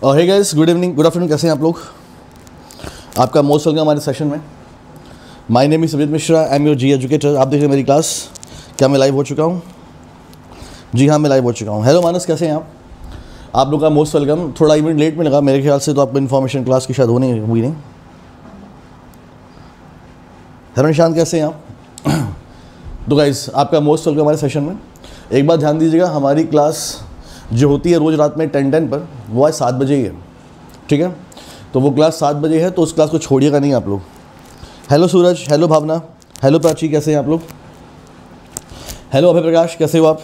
हे guys, good evening, good afternoon, कैसे हैं आप लोग। आपका मोस्ट वेलकम हमारे सेशन में। My name is Sameer Mishra, I am your G educator. आप देख रहे हैं मेरी क्लास। क्या मैं लाइव हो चुका हूँ? जी हाँ, मैं लाइव हो चुका हूँ। हेलो मानस, कैसे हैं आप लोग का मोस्ट वेलकम। थोड़ा इवेंट लेट में लगा मेरे ख्याल से, तो आपको इन्फॉर्मेशन क्लास की शायद हुई नहीं। हेलो निशांत, कैसे हैं आप? तो गाइस, आपका मोस्ट वेलकम हमारे सेशन में। एक बात ध्यान दीजिएगा, हमारी क्लास जो होती है रोज़ रात में 10 पर, वो आज 7 बजे ही है, ठीक है। तो वो क्लास 7 बजे है, तो उस क्लास को छोड़िएगा नहीं आप लोग। हेलो सूरज, हेलो भावना, हेलो प्राची, कैसे हैं आप लोग? हेलो अभय प्रकाश, कैसे हो आप?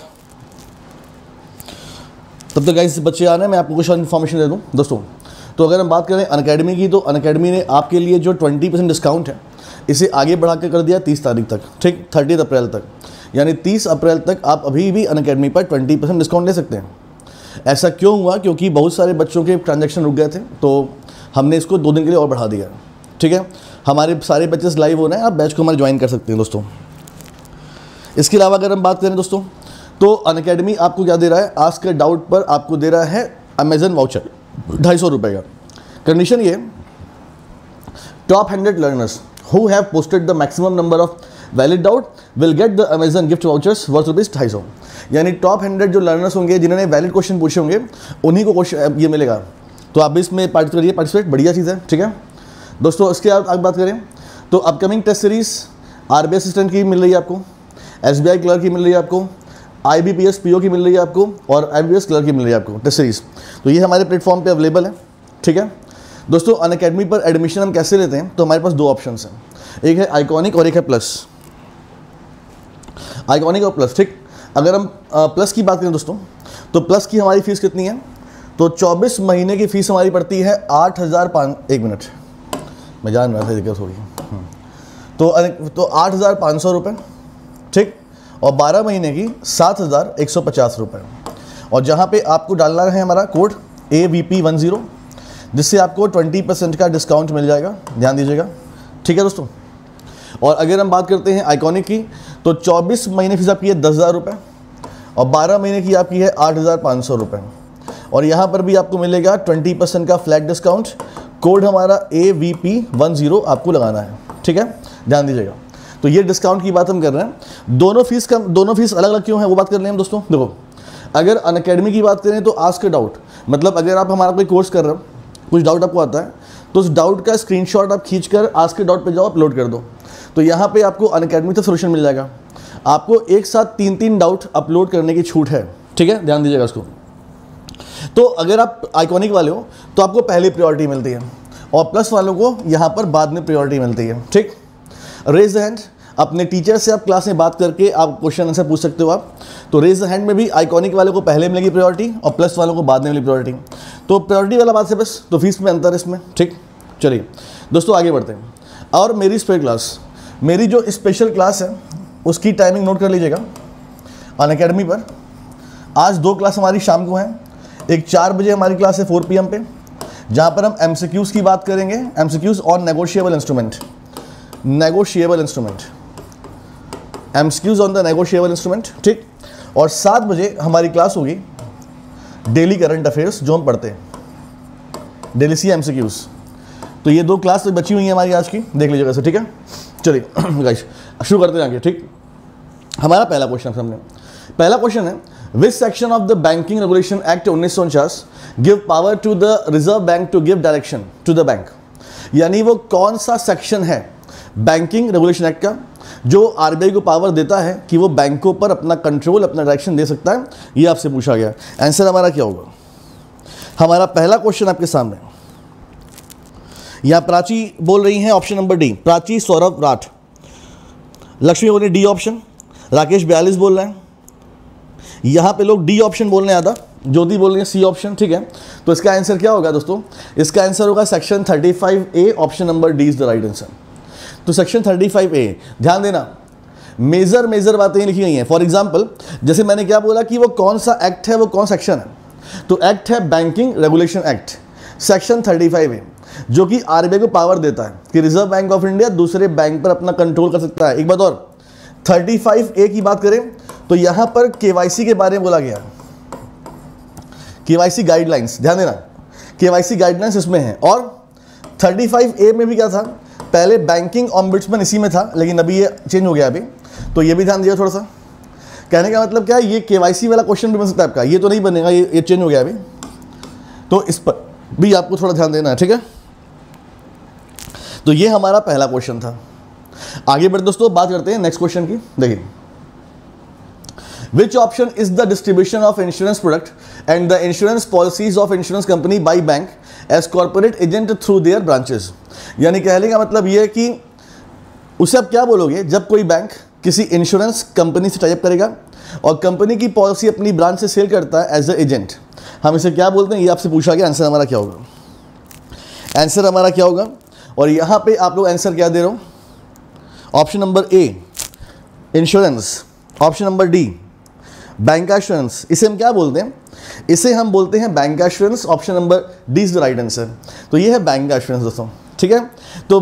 तब तक गाइस बच्चे आ रहे हैं, मैं आपको कुछ इन्फॉर्मेशन दे दूं दोस्तों। तो अगर हम बात करें अनअकैडमी की, तो अनअकैडमी ने आपके लिए जो 20% डिस्काउंट है, इसे आगे बढ़ा कर दिया 30 तारीख तक, ठीक, 30 अप्रैल तक। यानी 30 अप्रैल तक आप अभी भी अनअकैडमी पर 20% डिस्काउंट ले सकते हैं। ऐसा क्यों हुआ? क्योंकि बहुत सारे बच्चों के ट्रांजैक्शन रुक गए थे, तो हमने इसको 2 दिन के लिए और बढ़ा दिया, ठीक है। हमारे सारे बैचेस लाइव हो रहे हैं, आप बैच को हमारे ज्वाइन कर सकते हैं दोस्तों। इसके अलावा अगर हम बात करें दोस्तों, तो अनअकैडमी आपको क्या दे रहा है? आस्क अ डाउट पर आपको दे रहा है अमेजन वाउचर 250 रुपये का। कंडीशन ये, top 100 learners who have posted the maximum number of valid doubt will get the Amazon gift vouchers worth ₹250। यानी टॉप 100 जो लर्नर्स होंगे, जिन्होंने वैलिड क्वेश्चन पूछे होंगे, उन्हीं को क्वेश्चन ये मिलेगा। तो आप भी इसमें पार्टिसिपेट, बढ़िया चीज़ है, ठीक है दोस्तों। इसके बाद बात करें तो upcoming test series RBI assistant की मिल रही है आपको, SBI क्लर्क की मिल रही है आपको, IBPS PO की मिल रही है आपको, और IBPS क्लर्क की मिल रही है आपको टेस्ट सीरीज। तो ये हमारे प्लेटफॉर्म पे अवेलेबल है, ठीक है दोस्तों। अनअकैडमी पर एडमिशन हम कैसे लेते हैं? तो हमारे पास 2 ऑप्शंस हैं, एक है आइकॉनिक और एक है प्लस। आइकॉनिक और प्लस, ठीक। अगर हम प्लस की बात करें दोस्तों, तो प्लस की हमारी फ़ीस कितनी है? तो 24 महीने की फ़ीस हमारी पड़ती है 8,500। 1 मिनट, मैं जान रहा था दिक्कत होगी। तो 8,500 रुपये, ठीक। और 12 महीने की 7,150 रुपये। और जहाँ पे आपको डालना है हमारा कोड AVP10, जिससे आपको 20% का डिस्काउंट मिल जाएगा, ध्यान दीजिएगा, ठीक है दोस्तों। और अगर हम बात करते हैं आइकॉनिक की, तो 24 महीने फीस आपकी है 10,000 रुपये, और 12 महीने की आपकी है 8,500 रुपये। और यहाँ पर भी आपको मिलेगा 20% का फ्लैट डिस्काउंट। कोड हमारा AVP10 आपको लगाना है, ठीक है, ध्यान दीजिएगा। तो ये डिस्काउंट की बात हम कर रहे हैं। दोनों फीस अलग अलग क्यों है, वो बात कर रहे हैं हम दोस्तों। देखो, अगर अनअकैडमी की बात करें तो आस्क अ डाउट, मतलब अगर आप हमारा कोई कोर्स कर रहे हो, कुछ डाउट आपको आता है, तो उस डाउट का स्क्रीनशॉट आप खींचकर आस्क अ डाउट पे जाओ, अपलोड कर दो। तो यहाँ पे आपको अनअकैडमी से सोल्यूशन मिल जाएगा। आपको एक साथ 3 डाउट अपलोड करने की छूट है, ठीक है, ध्यान दीजिएगा उसको। तो अगर आप आइकॉनिक वाले हो तो आपको पहले प्रायोरिटी मिलती है, और प्लस वालों को यहाँ पर बाद में प्रायोरिटी मिलती है, ठीक। रेज द हैंड, अपने टीचर से आप क्लास में बात करके आप क्वेश्चन आंसर पूछ सकते हो आप। तो रेज द हैंड में भी आइकॉनिक वाले को पहले मिलेगी प्रायोरिटी, और प्लस वालों को बाद में मिलेगी प्रायोरिटी। तो प्रायोरिटी वाला बात है बस, तो फीस में अंतर है इसमें, ठीक। चलिए दोस्तों आगे बढ़ते हैं। और मेरी स्पेशल क्लास, मेरी जो स्पेशल क्लास है उसकी टाइमिंग नोट कर लीजिएगा। अनअकैडमी पर आज 2 क्लास हमारी शाम को हैं। एक 4 बजे हमारी क्लास है 4 PM पे, जहाँ पर हम MCQs की बात करेंगे, MCQs और negotiable instrument, MCQs on the negotiable instrument, ठीक। और 7 बजे हमारी क्लास होगी डेली करंट अफेयर्स, जो हम पढ़ते हैं, डेली सी MCQs। तो ये 2 क्लास बची हुई हैं हमारी आज की, देख लीजिएगा सर, ठीक है। चलिए गाइस शुरू करते हैं आगे, ठीक। हमारा पहला क्वेश्चन सामने, पहला क्वेश्चन है, which section of the banking regulation act 1949 give power to the reserve bank to give direction to the bank. यानी वो कौन सा सेक्शन है बैंकिंग रेगुलेशन एक्ट का जो RBI को पावर देता है कि वो बैंकों पर अपना कंट्रोल, अपना डायरेक्शन दे सकता है। ये आपसे पूछा गया। आंसर हमारा क्या होगा? हमारा पहला क्वेश्चन आपके सामने, यहाँ प्राची बोल रही हैं option number D, Prachi Saurabh Rath. Lakshmi बोल रही डी ऑप्शन, राकेश 42 बोल रहे हैं, यहाँ पे लोग डी ऑप्शन बोलने आधा, ज्योति बोल रही है सी ऑप्शन, ठीक है। तो इसका आंसर क्या होगा दोस्तों? इसका आंसर होगा section 35A, option number D is the right answer. तो सेक्शन 35A, ध्यान देना, मेजर बातें लिखी गई हैं। फॉर एग्जाम्पल, जैसे मैंने क्या बोला कि वो कौन सा एक्ट है, वो कौन सेक्शन है, तो एक्ट है banking regulation act, section 35A, जो कि RBI को पावर देता है कि रिजर्व बैंक ऑफ इंडिया दूसरे बैंक पर अपना कंट्रोल कर सकता है। एक बात और, 35A की बात करें तो यहां पर KYC के बारे में बोला गया, KYC गाइडलाइंस, ध्यान देना, केवाईसी गाइडलाइंस इसमें है। और 35A में भी क्या था, पहले बैंकिंग ऑम्बुड्समैन इसी में था, लेकिन अभी ये चेंज हो गया अभी, तो ये भी ध्यान दिया थोड़ा सा। कहने का मतलब क्या है, ये केवाईसी वाला क्वेश्चन भी बन सकता है आपका, ये तो नहीं बनेगा, ये चेंज हो गया अभी, तो इस पर भी आपको थोड़ा ध्यान देना है, ठीक है। तो ये हमारा पहला क्वेश्चन था। आगे बढ़ते दोस्तों, बात करते हैं नेक्स्ट क्वेश्चन की। देखिए, which option is the distribution of insurance product and the insurance policies of insurance company by bank as corporate agent through their branches. यानी कहने का मतलब ये है कि उसे आप क्या बोलोगे, जब कोई बैंक किसी इंश्योरेंस कंपनी से टाइप करेगा और कंपनी की पॉलिसी अपनी ब्रांच से सेल करता है एज ए एजेंट, हम इसे क्या बोलते हैं, ये आपसे पूछा गया। आंसर हमारा क्या होगा, आंसर हमारा क्या होगा, और यहाँ पे आप लोग आंसर क्या दे रहे हो, ऑप्शन नंबर ए insurance, option number D bank assurance. इसे हम क्या बोलते हैं, इसे हम बोलते हैं bank assurance. Option number D is the right answer. तो ये है बैंक एश्योरेंस दोस्तों, ठीक है। तो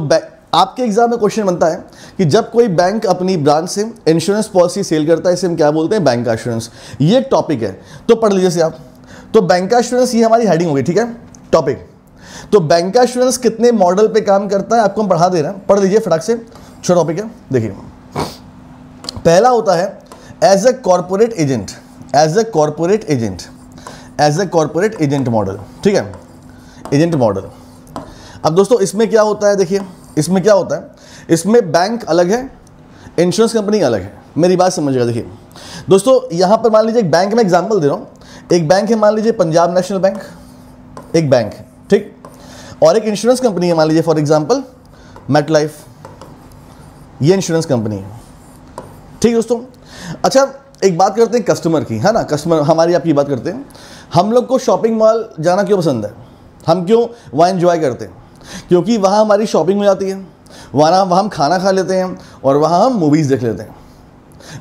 आपके एग्जाम में क्वेश्चन बनता है कि जब कोई बैंक अपनी ब्रांच से इंश्योरेंस पॉलिसी सेल करता है, इसे हम क्या बोलते हैं, बैंक एश्योरेंस। ये एक टॉपिक है, तो पढ़ लीजिए से आप। तो बैंक एश्योरेंस ये हमारी हेडिंग होगी, ठीक है, टॉपिक। तो बैंक एश्योरेंस कितने मॉडल पे काम करता है आपको हम पढ़ा दे रहे हैं, पढ़ लीजिए फटाक से, छोटा टॉपिक है। देखिए, पहला होता है as a corporate agent, as a corporate agent, as a corporate agent model, ठीक है, एजेंट मॉडल। अब दोस्तों इसमें क्या होता है, देखिए इसमें क्या होता है, इसमें बैंक अलग है, इंश्योरेंस कंपनी अलग है। मेरी बात समझिएगा। देखिए दोस्तों, यहाँ पर मान लीजिए एक बैंक में एग्जांपल दे रहा हूँ, एक बैंक है मान लीजिए पंजाब नेशनल बैंक, एक बैंक है, ठीक, और एक इंश्योरेंस कंपनी है मान लीजिए फॉर एग्जांपल मेट लाइफ, ये इंश्योरेंस कंपनी है, ठीक दोस्तों। अच्छा, एक बात करते हैं कस्टमर की, है ना, कस्टमर हमारी आपकी बात करते हैं। हम लोग को शॉपिंग मॉल जाना क्यों पसंद है, हम क्यों वहाँ एंजॉय करते हैं, क्योंकि वहाँ हमारी शॉपिंग हो जाती है, वहाँ हम खाना खा लेते हैं और वहाँ हम मूवीज़ देख लेते हैं।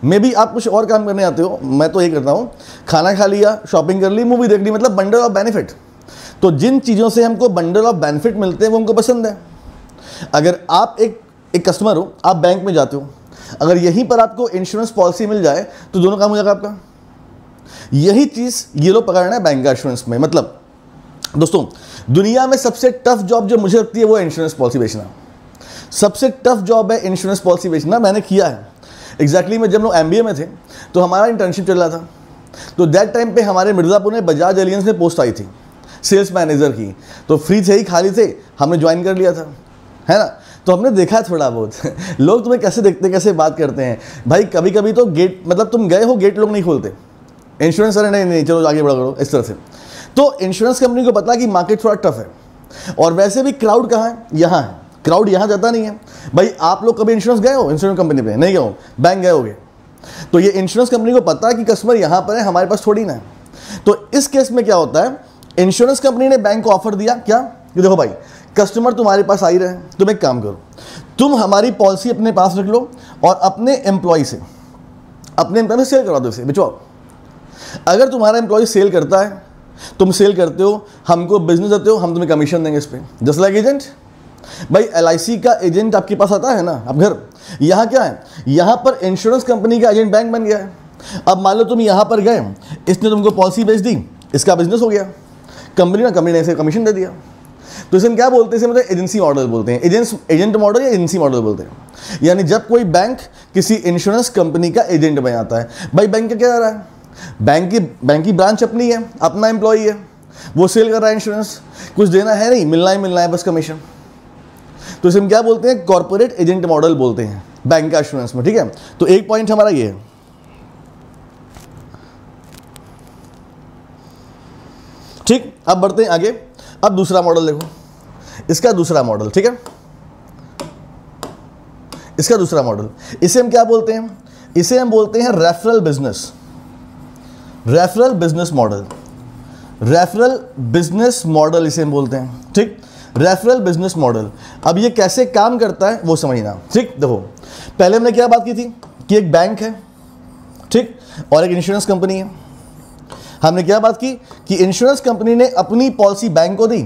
मे बी आप कुछ और काम करने आते हो, मैं तो ये करता हूँ, खाना खा लिया, शॉपिंग कर ली, मूवी देख ली, मतलब बंडल ऑफ बेनिफिट। तो जिन चीज़ों से हमको बंडल ऑफ बेनिफिट मिलते हैं वो हमको पसंद है। अगर आप एक कस्टमर हो, आप बैंक में जाते हो, अगर यहीं पर आपको इंश्योरेंस पॉलिसी मिल जाए तो दोनों काम हो जाएगा आपका। यही चीज़ ये लोग पकड़ना है बैंक एश्योरेंस में। मतलब दोस्तों, दुनिया में सबसे टफ जॉब जो मुझे लगती है वो है इंश्योरेंस पॉलिसी बेचना। सबसे टफ जॉब है इंश्योरेंस पॉलिसी बेचना। मैंने किया है एग्जैक्टली। मैं जब लोग MBA में थे तो हमारा इंटर्नशिप चल रहा था, तो दैट टाइम पे हमारे मिर्ज़ापुर में बजाज एलियंस में पोस्ट आई थी सेल्स मैनेजर की, तो फ्री थे ही, खाली थे, हमने ज्वाइन कर लिया था, है ना। तो हमने देखा थोड़ा बहुत लोग तुम्हें कैसे देखते, कैसे बात करते हैं भाई। कभी कभी तो गेट, मतलब तुम गए हो, गेट लोग नहीं खोलते, इंश्योरेंस अरे नहीं चलो आगे बढ़ा करो, इस तरह से। तो इंश्योरेंस कंपनी को पता कि मार्केट थोड़ा टफ है, और वैसे भी क्राउड कहाँ है, यहाँ है, क्राउड यहाँ जाता नहीं है। भाई आप लोग कभी इंश्योरेंस गए हो, इंश्योरेंस कंपनी पे नहीं गए हो, बैंक गए होगे, तो ये इंश्योरेंस कंपनी को पता है कि कस्टमर यहाँ पर है, हमारे पास थोड़ी ना है। तो इस केस में क्या होता है, इंश्योरेंस कंपनी ने बैंक को ऑफर दिया क्या, कि देखो भाई कस्टमर तुम्हारे पास आ ही रहे हैं, तुम एक काम करो, तुम हमारी पॉलिसी अपने पास रख लो और अपने एम्प्लॉय से सेल करा दो, इसे बेचवाओ। अगर तुम्हारा एम्प्लॉय सेल करता है, तुम सेल करते हो, हमको बिजनेस देते हो, हम तुम्हें कमीशन देंगे इस पर, जस्ट लाइक एजेंट। भाई LIC का एजेंट आपके पास आता है ना, अब घर यहाँ क्या है, यहाँ पर इंश्योरेंस कंपनी का एजेंट बैंक बन गया है। अब मान लो तुम यहाँ पर गए, इसने तुमको पॉलिसी बेच दी, इसका बिजनेस हो गया, कंपनी ने इसे कमीशन दे दिया। तो इसे हम क्या बोलते हैं, इसे मतलब एजेंसी मॉडल बोलते हैं, एजेंट मॉडल या एजेंसी मॉडल बोलते हैं। यानी जब कोई बैंक किसी इंश्योरेंस कंपनी का एजेंट बन जाता है। भाई बैंक का क्या कर रहा है, बैंक की ब्रांच अपनी है, अपना एम्प्लॉई है, वो सेल कर रहा है इंश्योरेंस, कुछ देना है नहीं, मिलना है बस कमीशन। तो इसे हम क्या बोलते हैं, कॉर्पोरेट एजेंट मॉडल बोलते हैं बैंक का एश्योरेंस में, ठीक है। तो एक पॉइंट हमारा ये है। ठीक, अब बढ़ते हैं आगे। अब दूसरा मॉडल देखो, इसका दूसरा मॉडल, ठीक है, इसका दूसरा मॉडल, इसे हम क्या बोलते हैं, इसे हम बोलते हैं referral business model, referral business model इसे हम बोलते हैं, ठीक, रेफरल बिजनेस मॉडल। अब ये कैसे काम करता है वो समझना, ठीक। देखो पहले हमने क्या बात की थी कि एक बैंक है, ठीक, और एक इंश्योरेंस कंपनी है। हमने क्या बात की कि इंश्योरेंस कंपनी ने अपनी पॉलिसी बैंक को दी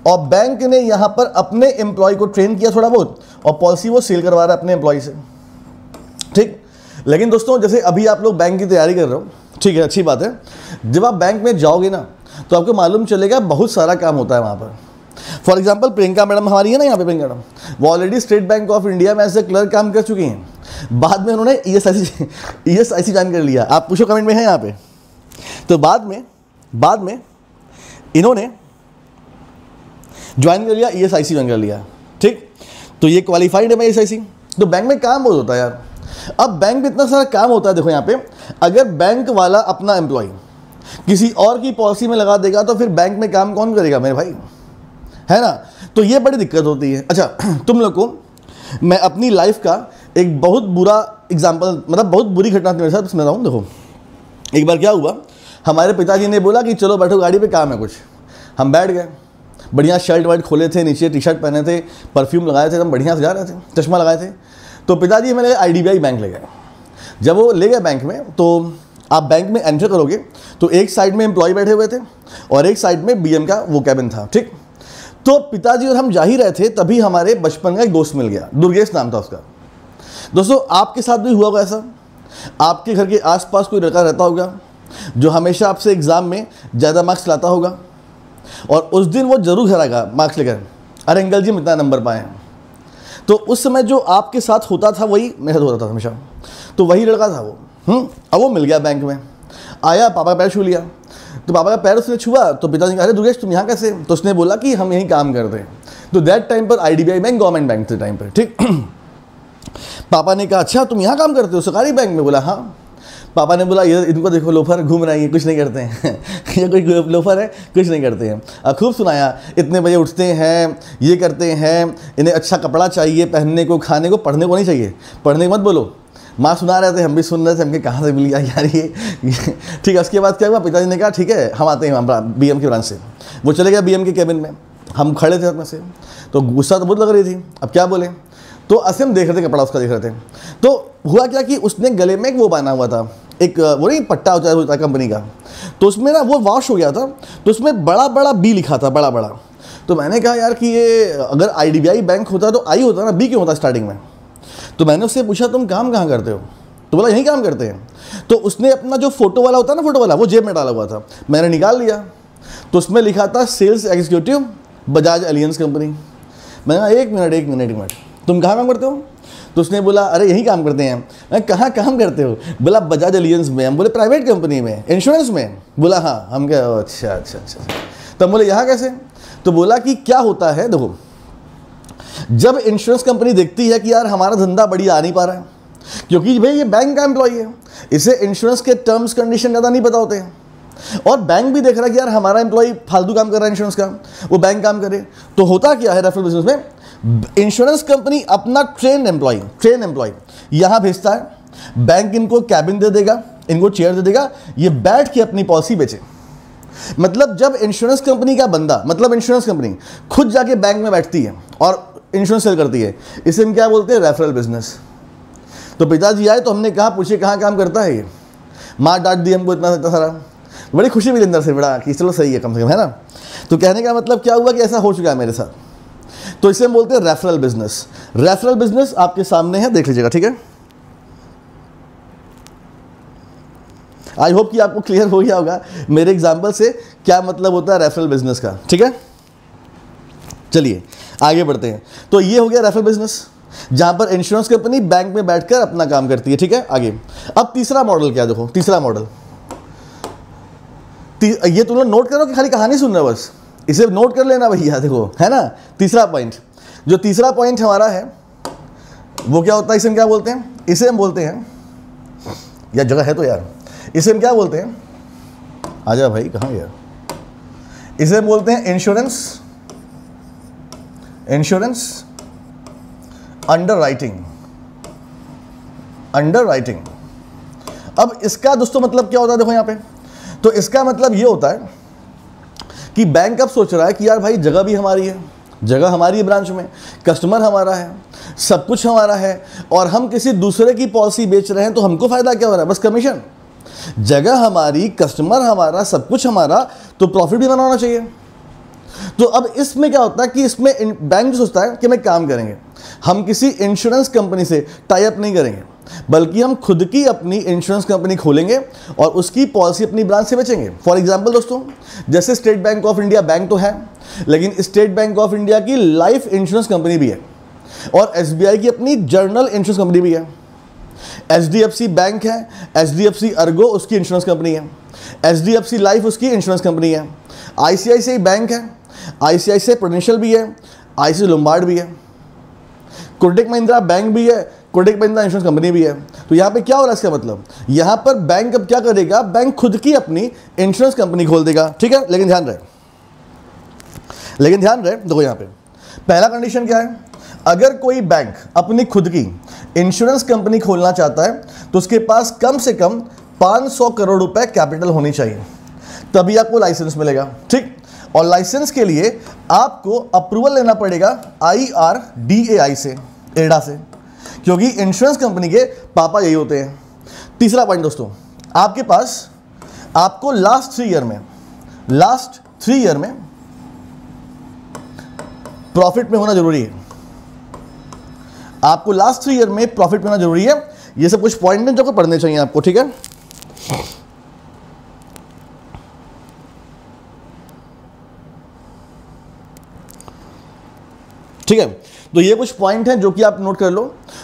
और बैंक ने यहाँ पर अपने एम्प्लॉय को ट्रेन किया थोड़ा बहुत, और पॉलिसी वो सेल करवा रहा है अपने एम्प्लॉय से, ठीक। लेकिन दोस्तों जैसे अभी आप लोग बैंक की तैयारी कर रहे हो, ठीक है, अच्छी बात है। जब आप बैंक में जाओगे ना, तो आपको मालूम चलेगा बहुत सारा काम होता है वहाँ पर। फॉर एग्जाम्पल प्रियंका मैडम हमारी है ना यहाँ पे, प्रियंका मैडम वो already state bank of India में एज ए क्लर्क काम कर चुकी हैं। बाद में उन्होंने ESIC ज्वाइन कर लिया। आप पूछो कमेंट में है यहाँ पे। तो बाद में इन्होंने ज्वाइन कर लिया, ESIC ज्वाइन कर लिया, ठीक। तो ये क्वालिफाइड है ESIC। तो बैंक में काम बहुत होता है यार। अब बैंक में इतना सारा काम होता है, देखो यहाँ पे, अगर बैंक वाला अपना एम्प्लॉय किसी और की पॉलिसी में लगा देगा तो फिर बैंक में काम कौन करेगा मेरे भाई, है ना। तो ये बड़ी दिक्कत होती है। अच्छा, तुम लोग को मैं अपनी लाइफ का एक बहुत बुरा एग्जाम्पल, मतलब बहुत बुरी घटना मेरे साथ सुना रहा हूँ। देखो एक बार क्या हुआ, हमारे पिताजी ने बोला कि चलो बैठो गाड़ी पे काम है कुछ। हम बैठ गए, बढ़िया शर्ट वर्ट खोले थे, नीचे टी शर्ट पहने थे, परफ्यूम लगाए थे, एकदम बढ़िया से जा रहे थे, चश्मा लगाए थे। तो पिताजी हमें IDBI बैंक ले गए। जब वो ले गए बैंक में, तो आप बैंक में एंटर करोगे तो एक साइड में एम्प्लॉय बैठे हुए थे और एक साइड में BM का वो कैबिन था, ठीक। तो पिताजी और हम जा ही रहे थे, तभी हमारे बचपन का एक दोस्त मिल गया, दुर्गेश नाम था उसका। दोस्तों आपके साथ भी हुआ होगा ऐसा, आपके घर के आसपास कोई लड़का रहता होगा जो हमेशा आपसे एग्ज़ाम में ज़्यादा मार्क्स लाता होगा, और उस दिन वो जरूर घर आएगा मार्क्स लेकर, अरे अंकल जी हम इतना नंबर पाए हैं। तो उस समय जो आपके साथ होता था वही मेरे साथ होता था हमेशा। तो वही लड़का था वो। अब वो मिल गया बैंक में, आया, पापा का पैर छू लिया। तो पापा का पैर उसने छुआ तो पिताजी ने कहा, अरे दुर्गेश तुम यहाँ कैसे? तो उसने बोला कि हम यहीं काम करते हैं। तो दैट टाइम पर IDBI बैंक गवर्नमेंट बैंक थे टाइम पर, ठीक। पापा ने कहा अच्छा तुम यहाँ काम करते हो सरकारी बैंक में? बोला हाँ। पापा ने बोला ये इनको देखो लोफर घूम रहा है, ये कुछ नहीं करते हैं ये कोई लोफर है, कुछ नहीं करते हैं। खूब सुनाया, इतने बजे उठते हैं, ये करते हैं, इन्हें अच्छा कपड़ा चाहिए पहनने को, खाने को, पढ़ने को नहीं चाहिए। पढ़ने को मत बोलो। माँ सुना रहे थे, हम भी सुन रहे थे, हमके कहाँ से मिल गया यार ये ठीक है। उसके बाद क्या हुआ, पिताजी ने कहा ठीक है हम आते हैं BM के ब्रांच से। वो चले गया BM के कैबिन में, हम खड़े थे उसमें से। तो गुस्सा तो बहुत लग रही थी, अब क्या बोले। तो असम हम देख रहे थे, कपड़ा उसका देख रहे थे। तो हुआ क्या कि उसने गले में एक वो बांधा हुआ था, एक वो नहीं पट्टा होता है कंपनी का। तो उसमें ना वो वॉश हो गया था, तो उसमें बड़ा बड़ा B लिखा था, बड़ा बड़ा। तो मैंने कहा यार कि ये अगर IDBI बैंक होता तो I होता ना, B क्यों होता स्टार्टिंग में। तो मैंने उससे पूछा तुम काम कहाँ करते हो? तो बोला यहीं काम करते हैं। तो उसने अपना जो फोटो वाला होता है ना, फोटो वाला, वो जेब में डाला हुआ था। मैंने निकाल लिया तो उसमें लिखा था sales executive Bajaj Allianz company. मैंने कहा एक मिनट तुम कहाँ काम करते हो? तो उसने बोला अरे यहीं काम करते हैं। मैं कहाँ काम करते हो? बोला बजाज एलियंस में। हम बोले प्राइवेट कंपनी में, इंश्योरेंस में? बोला हाँ। हम क्या, अच्छा। तब बोले यहाँ कैसे? तो बोला कि क्या होता है, देखो जब इंश्योरेंस कंपनी देखती है कि यार हमारा धंधा बढ़िया आ नहीं पा रहा है, क्योंकि भाई ये बैंक का एम्प्लॉय है, इसे इंश्योरेंस के टर्म्स कंडीशन ज़्यादा नहीं पता होते हैं, और बैंक भी देख रहा है कि यार हमारा एम्प्लॉय फालतू काम कर रहा है इंश्योरेंस का, वो बैंक काम करे। तो होता क्या है रेफरल बिजनेस में, इंश्योरेंस कंपनी अपना ट्रेन एम्प्लॉय यहाँ भेजता है, बैंक इनको कैबिन दे देगा, इनको चेयर दे देगा, ये बैठ के अपनी पॉलिसी बेचे। मतलब जब इंश्योरेंस कंपनी का बंदा, मतलब इंश्योरेंस कंपनी खुद जाके बैंक में बैठती है और इंश्योरेंस सेल करती है, इसे हम क्या बोलते हैं, रेफरल बिजनेस। तो पिताजी आए तो हमने कहा पूछिए कहाँ काम करता है ये? माँ डांट दी हमको इतना सारा, बड़ी खुशी मिली अंदर से बड़ा कि चलो सही है कम से कम, है ना। तो कहने का मतलब क्या हुआ कि ऐसा हो चुका है मेरे साथ। तो इसे हम बोलते हैं रेफरल बिजनेस। रेफरल बिजनेस आपके सामने है, देख लीजिएगा, ठीक है। आई होप कि आपको क्लियर हो गया होगा मेरे एग्जाम्पल से क्या मतलब होता है रेफरल बिजनेस का, ठीक है। चलिए आगे बढ़ते हैं। तो ये हो गया रेफरल बिजनेस, जहां पर इंश्योरेंस कंपनी बैंक में बैठकर अपना काम करती है, ठीक है। आगे अब तीसरा मॉडल क्या, देखो तीसरा मॉडल, ये तुम लोग नोट करो कि खाली कहानी सुन रहे हो, बस इसे नोट कर लेना भैया, देखो है ना। तीसरा पॉइंट, जो तीसरा पॉइंट हमारा है वो क्या होता है, इसे हम क्या बोलते हैं, इसे हम बोलते हैं, या जगह है तो यार, इसे हम क्या बोलते हैं, आजा भाई कहाँ गया, इसे हम बोलते हैं इंश्योरेंस अंडरराइटिंग। अब इसका दोस्तों मतलब क्या होता है, देखो यहाँ पे, तो इसका मतलब ये होता है कि बैंक अब सोच रहा है कि यार भाई जगह भी हमारी है, जगह हमारी है ब्रांच में, कस्टमर हमारा है, सब कुछ हमारा है, और हम किसी दूसरे की पॉलिसी बेच रहे हैं, तो हमको फायदा क्या हो रहा है, बस कमीशन। जगह हमारी, कस्टमर हमारा, सब कुछ हमारा, तो प्रॉफिट भी बना होना चाहिए। तो अब इसमें क्या होता है कि इसमें बैंक सोचता है कि मैं काम करेंगे, हम किसी इंश्योरेंस कंपनी से टाई अप नहीं करेंगे, बल्कि हम खुद की अपनी इंश्योरेंस कंपनी खोलेंगे और उसकी पॉलिसी अपनी ब्रांच से बेचेंगे। फॉर एग्जांपल दोस्तों, जैसे state bank of India bank तो है, लेकिन स्टेट बैंक ऑफ इंडिया की लाइफ इंश्योरेंस कंपनी भी है और एसबीआई की अपनी जर्नल इंश्योरेंस कंपनी भी है। एचडीएफसी बैंक है, एचडीएफसी अर्गो उसकी इंश्योरेंस कंपनी है, एचडीएफसी लाइफ उसकी इंश्योरेंस कंपनी है, आईसीआईसीआई बैंक है, आईसीआईसीआई प्रूडेंशियल भी है, आईसीआईसीआई लोम्बार्ड भी है, कोटक महिंद्रा बैंक भी है, कोटक महिंद्रा इंश्योरेंस कंपनी भी है। तो यहाँ पे क्या हो रहा है, इसका मतलब यहाँ पर बैंक अब क्या करेगा, बैंक खुद की अपनी इंश्योरेंस कंपनी खोल देगा। ठीक है, लेकिन ध्यान रहे देखो यहाँ पे पहला कंडीशन क्या है, अगर कोई बैंक अपनी खुद की इंश्योरेंस कंपनी खोलना चाहता है तो उसके पास कम से कम 500 करोड़ रुपए कैपिटल होनी चाहिए, तभी आपको लाइसेंस मिलेगा। ठीक, और लाइसेंस के लिए आपको अप्रूवल लेना पड़ेगा IRDAI से, एडा से, क्योंकि इंश्योरेंस कंपनी के पापा यही होते हैं। तीसरा पॉइंट दोस्तों, आपके पास आपको लास्ट 3 ईयर में प्रॉफिट में होना जरूरी है। आपको लास्ट 3 ईयर में प्रॉफिट में होना जरूरी है। ये सब कुछ पॉइंट हैं जो आपको पढ़ने चाहिए आपको। ठीक है, ठीक है, तो ये कुछ पॉइंट हैं जो कि आप नोट कर लो,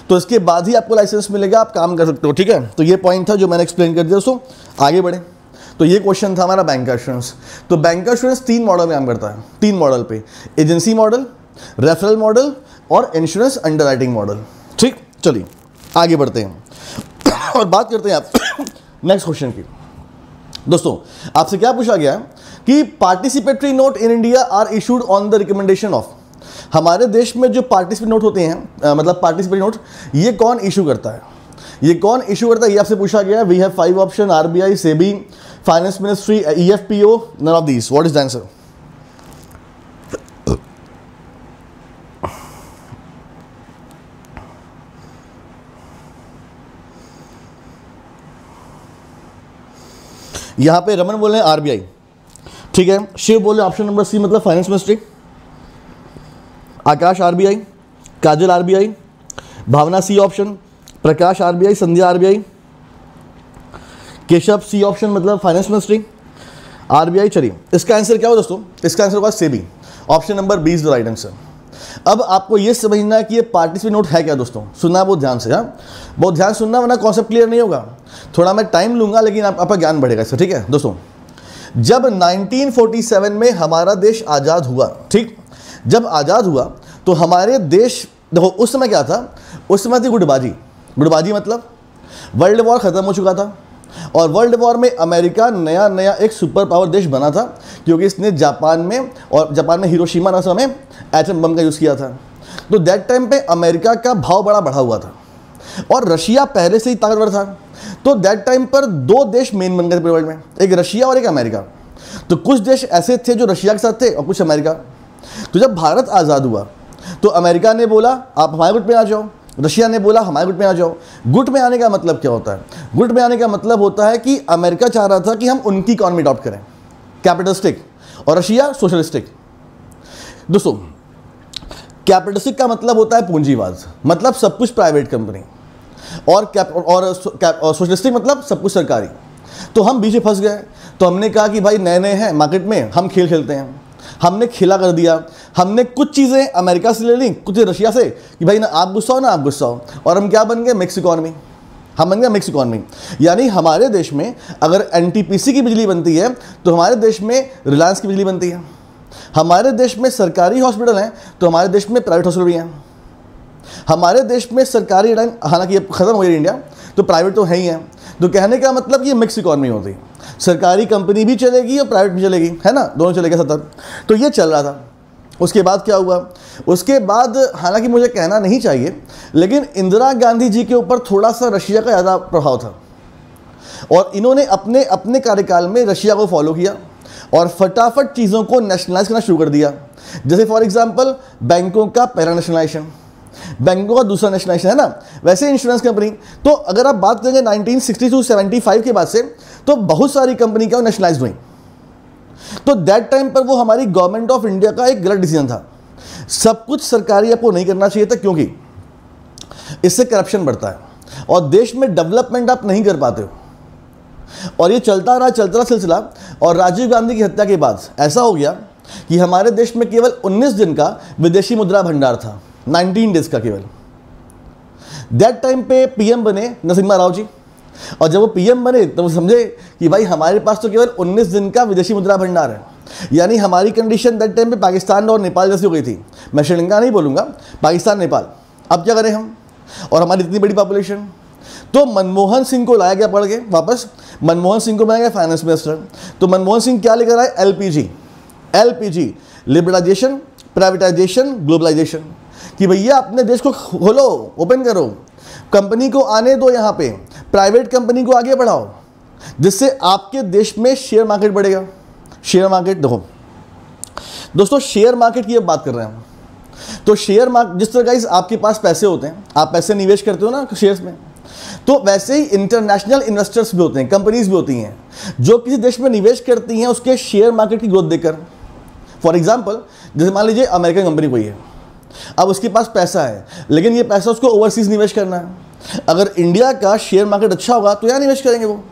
तो इसके बाद ही आपको लाइसेंस मिलेगा, आप काम कर सकते हो। ठीक है, तो ये पॉइंट था जो मैंने एक्सप्लेन कर दिया दोस्तों। आगे बढ़े तो ये क्वेश्चन था हमारा बैंक एश्योरेंस। तो बैंक एश्योरेंस 3 मॉडल में काम करता है, 3 मॉडल पे, एजेंसी मॉडल, रेफरल मॉडल और इंश्योरेंस अंडरराइटिंग मॉडल। ठीक, चलिए आगे बढ़ते हैं और बात करते हैं आप नेक्स्ट क्वेश्चन की। दोस्तों आपसे क्या पूछा गया कि participatory note in India are issued on the recommendation of, हमारे देश में जो पार्टिसिपेट नोट होते हैं, मतलब पार्टिसिपेट नोट, ये कौन इशू करता है, ये कौन इशू करता है, ये आपसे पूछा गया। We have 5 option, RBI, SEBI, finance ministry, EFPO, none of these. What is the answer? यहां पे रमन बोल रहे हैं आरबीआई, ठीक है, शिव बोल रहे हैं ऑप्शन नंबर सी मतलब finance ministry, Akash RBI, Kajal RBI, Bhavna c option, Prakash RBI, Sandhya RBI, Keshav c option मतलब फाइनेंस मिनिस्ट्री, आरबीआई। चलिए इसका आंसर क्या हो दोस्तों, इसका आंसर होगा SEBI, option number b is the right answer. अब आपको ये समझना है कि ये पार्टिसिपेट नोट है क्या दोस्तों, सुनना बहुत ध्यान से, हाँ बहुत ध्यान सुनना वरना कॉन्सेप्ट क्लियर नहीं होगा। थोड़ा मैं टाइम लूंगा लेकिन आपका ज्ञान बढ़ेगा इससे। ठीक है दोस्तों, जब 1947 में हमारा देश आज़ाद हुआ, ठीक, जब आज़ाद हुआ तो हमारे देश, देखो उस समय क्या था, उस समय थी गुटबाजी। गुटबाजी मतलब वर्ल्ड वॉर ख़त्म हो चुका था और वर्ल्ड वॉर में अमेरिका नया नया एक सुपर पावर देश बना था, क्योंकि इसने जापान में हिरोशिमा नासा में एटम बम का यूज़ किया था। तो दैट टाइम पे अमेरिका का भाव बड़ा बढ़ा हुआ था और रशिया पहले से ही ताकतवर था। तो दैट टाइम पर 2 देश मेन बन गए थे पूरे वर्ल्ड में, एक रशिया और एक अमेरिका। तो कुछ देश ऐसे थे जो रशिया के साथ थे और कुछ अमेरिका। तो जब भारत आज़ाद हुआ तो अमेरिका ने बोला आप हमारे गुट में आ जाओ, रशिया ने बोला हमारे गुट में आ जाओ। गुट में आने का मतलब क्या होता है, गुट में आने का मतलब होता है कि अमेरिका चाह रहा था कि हम उनकी इकॉनमी अडॉप्ट करें, कैपिटलिस्टिक, और रशिया सोशलिस्टिक। दोस्तों कैपिटलिस्टिक का मतलब होता है पूंजीवाद, मतलब सब कुछ प्राइवेट कंपनी, और सोशलिस्टिक मतलब सब कुछ सरकारी। तो हम बीच में फंस गए। तो हमने कहा कि भाई नए नए हैं मार्केट में, हम खेल खेलते हैं। हमने खेला कर दिया, हमने कुछ चीज़ें अमेरिका से ले ली, कुछ रशिया से, कि भाई ना आप गुस्सा हो ना आप गुस्सा हो, और हम क्या बन गए, मिक्स इकॉनमी। हम बन गए मिक्स इकॉनमी, यानी हमारे देश में अगर एनटीपीसी की बिजली बनती है तो हमारे देश में रिलायंस की बिजली बनती है। हमारे देश में सरकारी हॉस्पिटल हैं तो हमारे देश में प्राइवेट हॉस्पिटल भी हैं। हमारे देश में सरकारी लाइन, हालांकि अब खत्म हो गई इंडिया, तो प्राइवेट तो है ही है। तो कहने का मतलब ये मिक्स इकॉनमी होती है, सरकारी कंपनी भी चलेगी और प्राइवेट भी चलेगी, है ना, दोनों चलेगा सतत। तो ये चल रहा था। उसके बाद क्या हुआ, उसके बाद हालांकि मुझे कहना नहीं चाहिए, लेकिन इंदिरा गांधी जी के ऊपर थोड़ा सा रशिया का ज़्यादा प्रभाव था और इन्होंने अपने अपने कार्यकाल में रशिया को फॉलो किया और फटाफट चीज़ों को नेशनलाइज करना शुरू कर दिया। जैसे फॉर एग्जांपल बैंकों का पहला नेशनलाइजेशन, बैंकों का दूसरा नेशनलाइजेशन, है ना। वैसे इंश्योरेंस कंपनी, तो अगर आप बात करेंगे 1960 से 75 के बाद से, तो बहुत सारी कंपनी क्या नेशनलाइज हुई। तो दैट टाइम पर वो हमारी गवर्नमेंट ऑफ इंडिया का एक गलत डिसीजन था। सब कुछ सरकारी आपको नहीं करना चाहिए था, क्योंकि इससे करप्शन बढ़ता है और देश में डेवलपमेंट आप नहीं कर पाते हो। और ये चलता रहा सिलसिला, और राजीव गांधी की हत्या के बाद ऐसा हो गया कि हमारे देश में केवल 19 दिन का विदेशी मुद्रा भंडार था, 19 डेज का केवल। दैट टाइम पे पीएम बने नरसिम्हा राव जी, और जब वो पीएम बने तो वो समझे कि भाई हमारे पास तो केवल 19 दिन का विदेशी मुद्रा भंडार है। यानी हमारी कंडीशन दैट टाइम पे पाकिस्तान और नेपाल जैसी हो गई थी। मैं श्रीलंका नहीं बोलूँगा, पाकिस्तान नेपाल। अब क्या करें हम, और हमारी इतनी बड़ी पॉपुलेशन। तो मनमोहन सिंह को लाया गया पढ़ के वापस, मनमोहन सिंह को बनाया गया फाइनेंस मिनिस्टर। तो मनमोहन सिंह क्या लेकर आए, एलपीजी, लिबरलाइजेशन, प्राइवेटाइजेशन, ग्लोबलाइजेशन, कि भैया अपने देश को खोलो, ओपन करो, कंपनी को आने दो, यहाँ पे प्राइवेट कंपनी को आगे बढ़ाओ, जिससे आपके देश में शेयर मार्केट बढ़ेगा। शेयर मार्केट देखो दोस्तों, शेयर मार्केट की अब बात कर रहे हैं। तो शेयर मार्केट, जिस तरह गाइस आपके पास पैसे होते हैं, आप पैसे निवेश करते हो ना शेयर्स में, तो वैसे ही इंटरनेशनल इन्वेस्टर्स भी होते हैं, कंपनीज भी होती हैं जो किसी देश में निवेश करती हैं उसके शेयर मार्केट की ग्रोथ देखकर। फॉर एग्जांपल, जैसे मान लीजिए अमेरिकन कंपनी कोई है, अब उसके पास पैसा है, लेकिन ये पैसा उसको ओवरसीज निवेश करना है। अगर इंडिया का शेयर मार्केट अच्छा होगा तो यहाँ निवेश करेंगे वो।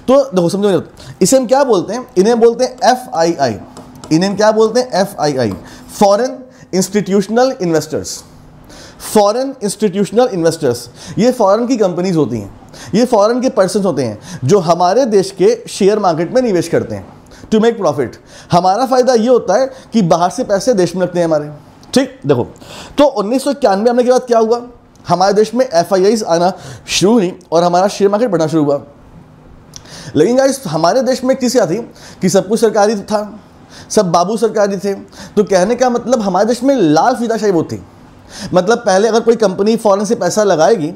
तो देखो समझो, इसे हम क्या बोलते हैं, इन्हें बोलते हैं FII। इन्हें क्या बोलते हैं, FII, foreign institutional investors. Foreign institutional investors, ये फॉरेन की कंपनीज होती हैं, ये फॉरेन के पर्सन्स होते हैं जो हमारे देश के शेयर मार्केट में निवेश करते हैं टू मेक प्रॉफिट। हमारा फ़ायदा ये होता है कि बाहर से पैसे देश में लगते हैं हमारे। ठीक, देखो तो 1991 आने के बाद क्या हुआ, हमारे देश में FIIs आना शुरू हुई और हमारा शेयर मार्केट बढ़ना शुरू हुआ। लेकिन गाइस हमारे देश में किसी थी कि सब कुछ सरकारी था, सब बाबू सरकारी थे। तो कहने का मतलब हमारे देश में लाल फीताशाही बहुत थी। मतलब पहले अगर कोई कंपनी फॉरेन से पैसा लगाएगी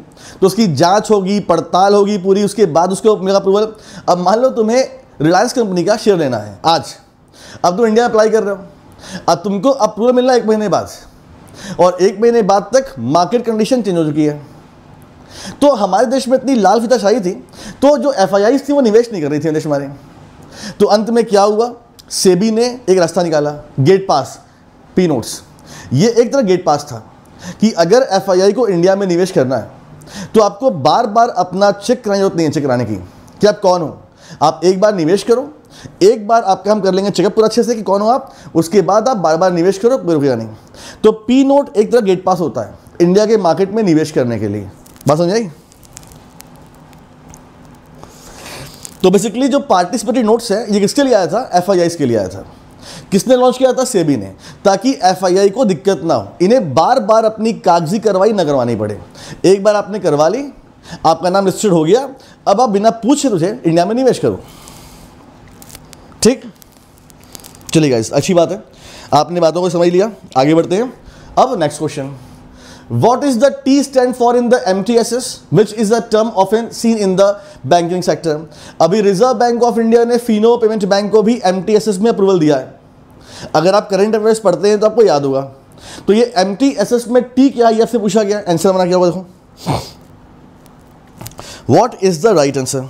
तो उसकी जांच होगी, पड़ताल होगी पूरी, उसके बाद उसको मिलेगा अप्रूवल। अब मान लो तुम्हें रिलायंस कंपनी का शेयर लेना है आज, अब तुम इंडिया में अप्लाई कर रहे हो, अब तुमको अप्रूवल मिलना है 1 महीने बाद, और 1 महीने बाद तक मार्केट कंडीशन चेंज हो चुकी है। तो हमारे देश में इतनी लाल फीताशाही थी, तो जो FIIs थी वो निवेश नहीं कर रही थी देश हमारे। तो अंत में क्या हुआ, सेबी ने एक रास्ता निकाला, गेट पास, पी नोट्स। ये एक तरह गेट पास था कि अगर FII को इंडिया में निवेश करना है तो आपको बार बार अपना चेक कराने की जरूरत नहीं है, चेक कराने की कि आप कौन हो। आप एक बार निवेश करो, एक बार आपका हम कर लेंगे चेकअप पूरा अच्छे से कि कौन हो आप, उसके बाद आप बार बार निवेश करो, कोई रुकेगा नहीं। तो पी नोट एक तरह गेट पास होता है इंडिया के मार्केट में निवेश करने के लिए। बात समझ आई? तो बेसिकली जो पार्टिसिपेटरी नोट्स है ये किसके लिए आया था, FIIs के लिए आया था। किसने लॉन्च किया था, सेबी ने, ताकि FII को दिक्कत ना हो, इन्हें बार बार अपनी कागजी कार्रवाई न करवानी पड़े। एक बार आपने करवा ली, आपका नाम रजिस्टर्ड हो गया, अब आप बिना पूछे तुझे इंडिया में निवेश करो। ठीक, चलिए गाइस, अच्छी बात है, आपने बातों को समझ लिया। आगे बढ़ते हैं। अब next question, What is the T stand for in the MTSS, which is a term often seen in the banking sector? अभी रिजर्व बैंक ऑफ इंडिया ने फिनो पेमेंट बैंक को भी MTSS में अप्रूवल दिया है। अगर आप करंट अफेयर्स पढ़ते हैं तो आपको याद होगा। तो ये MTSS में T क्या है, आपसे पूछा गया, आंसर बना क्या होगा, देखो What is the right answer?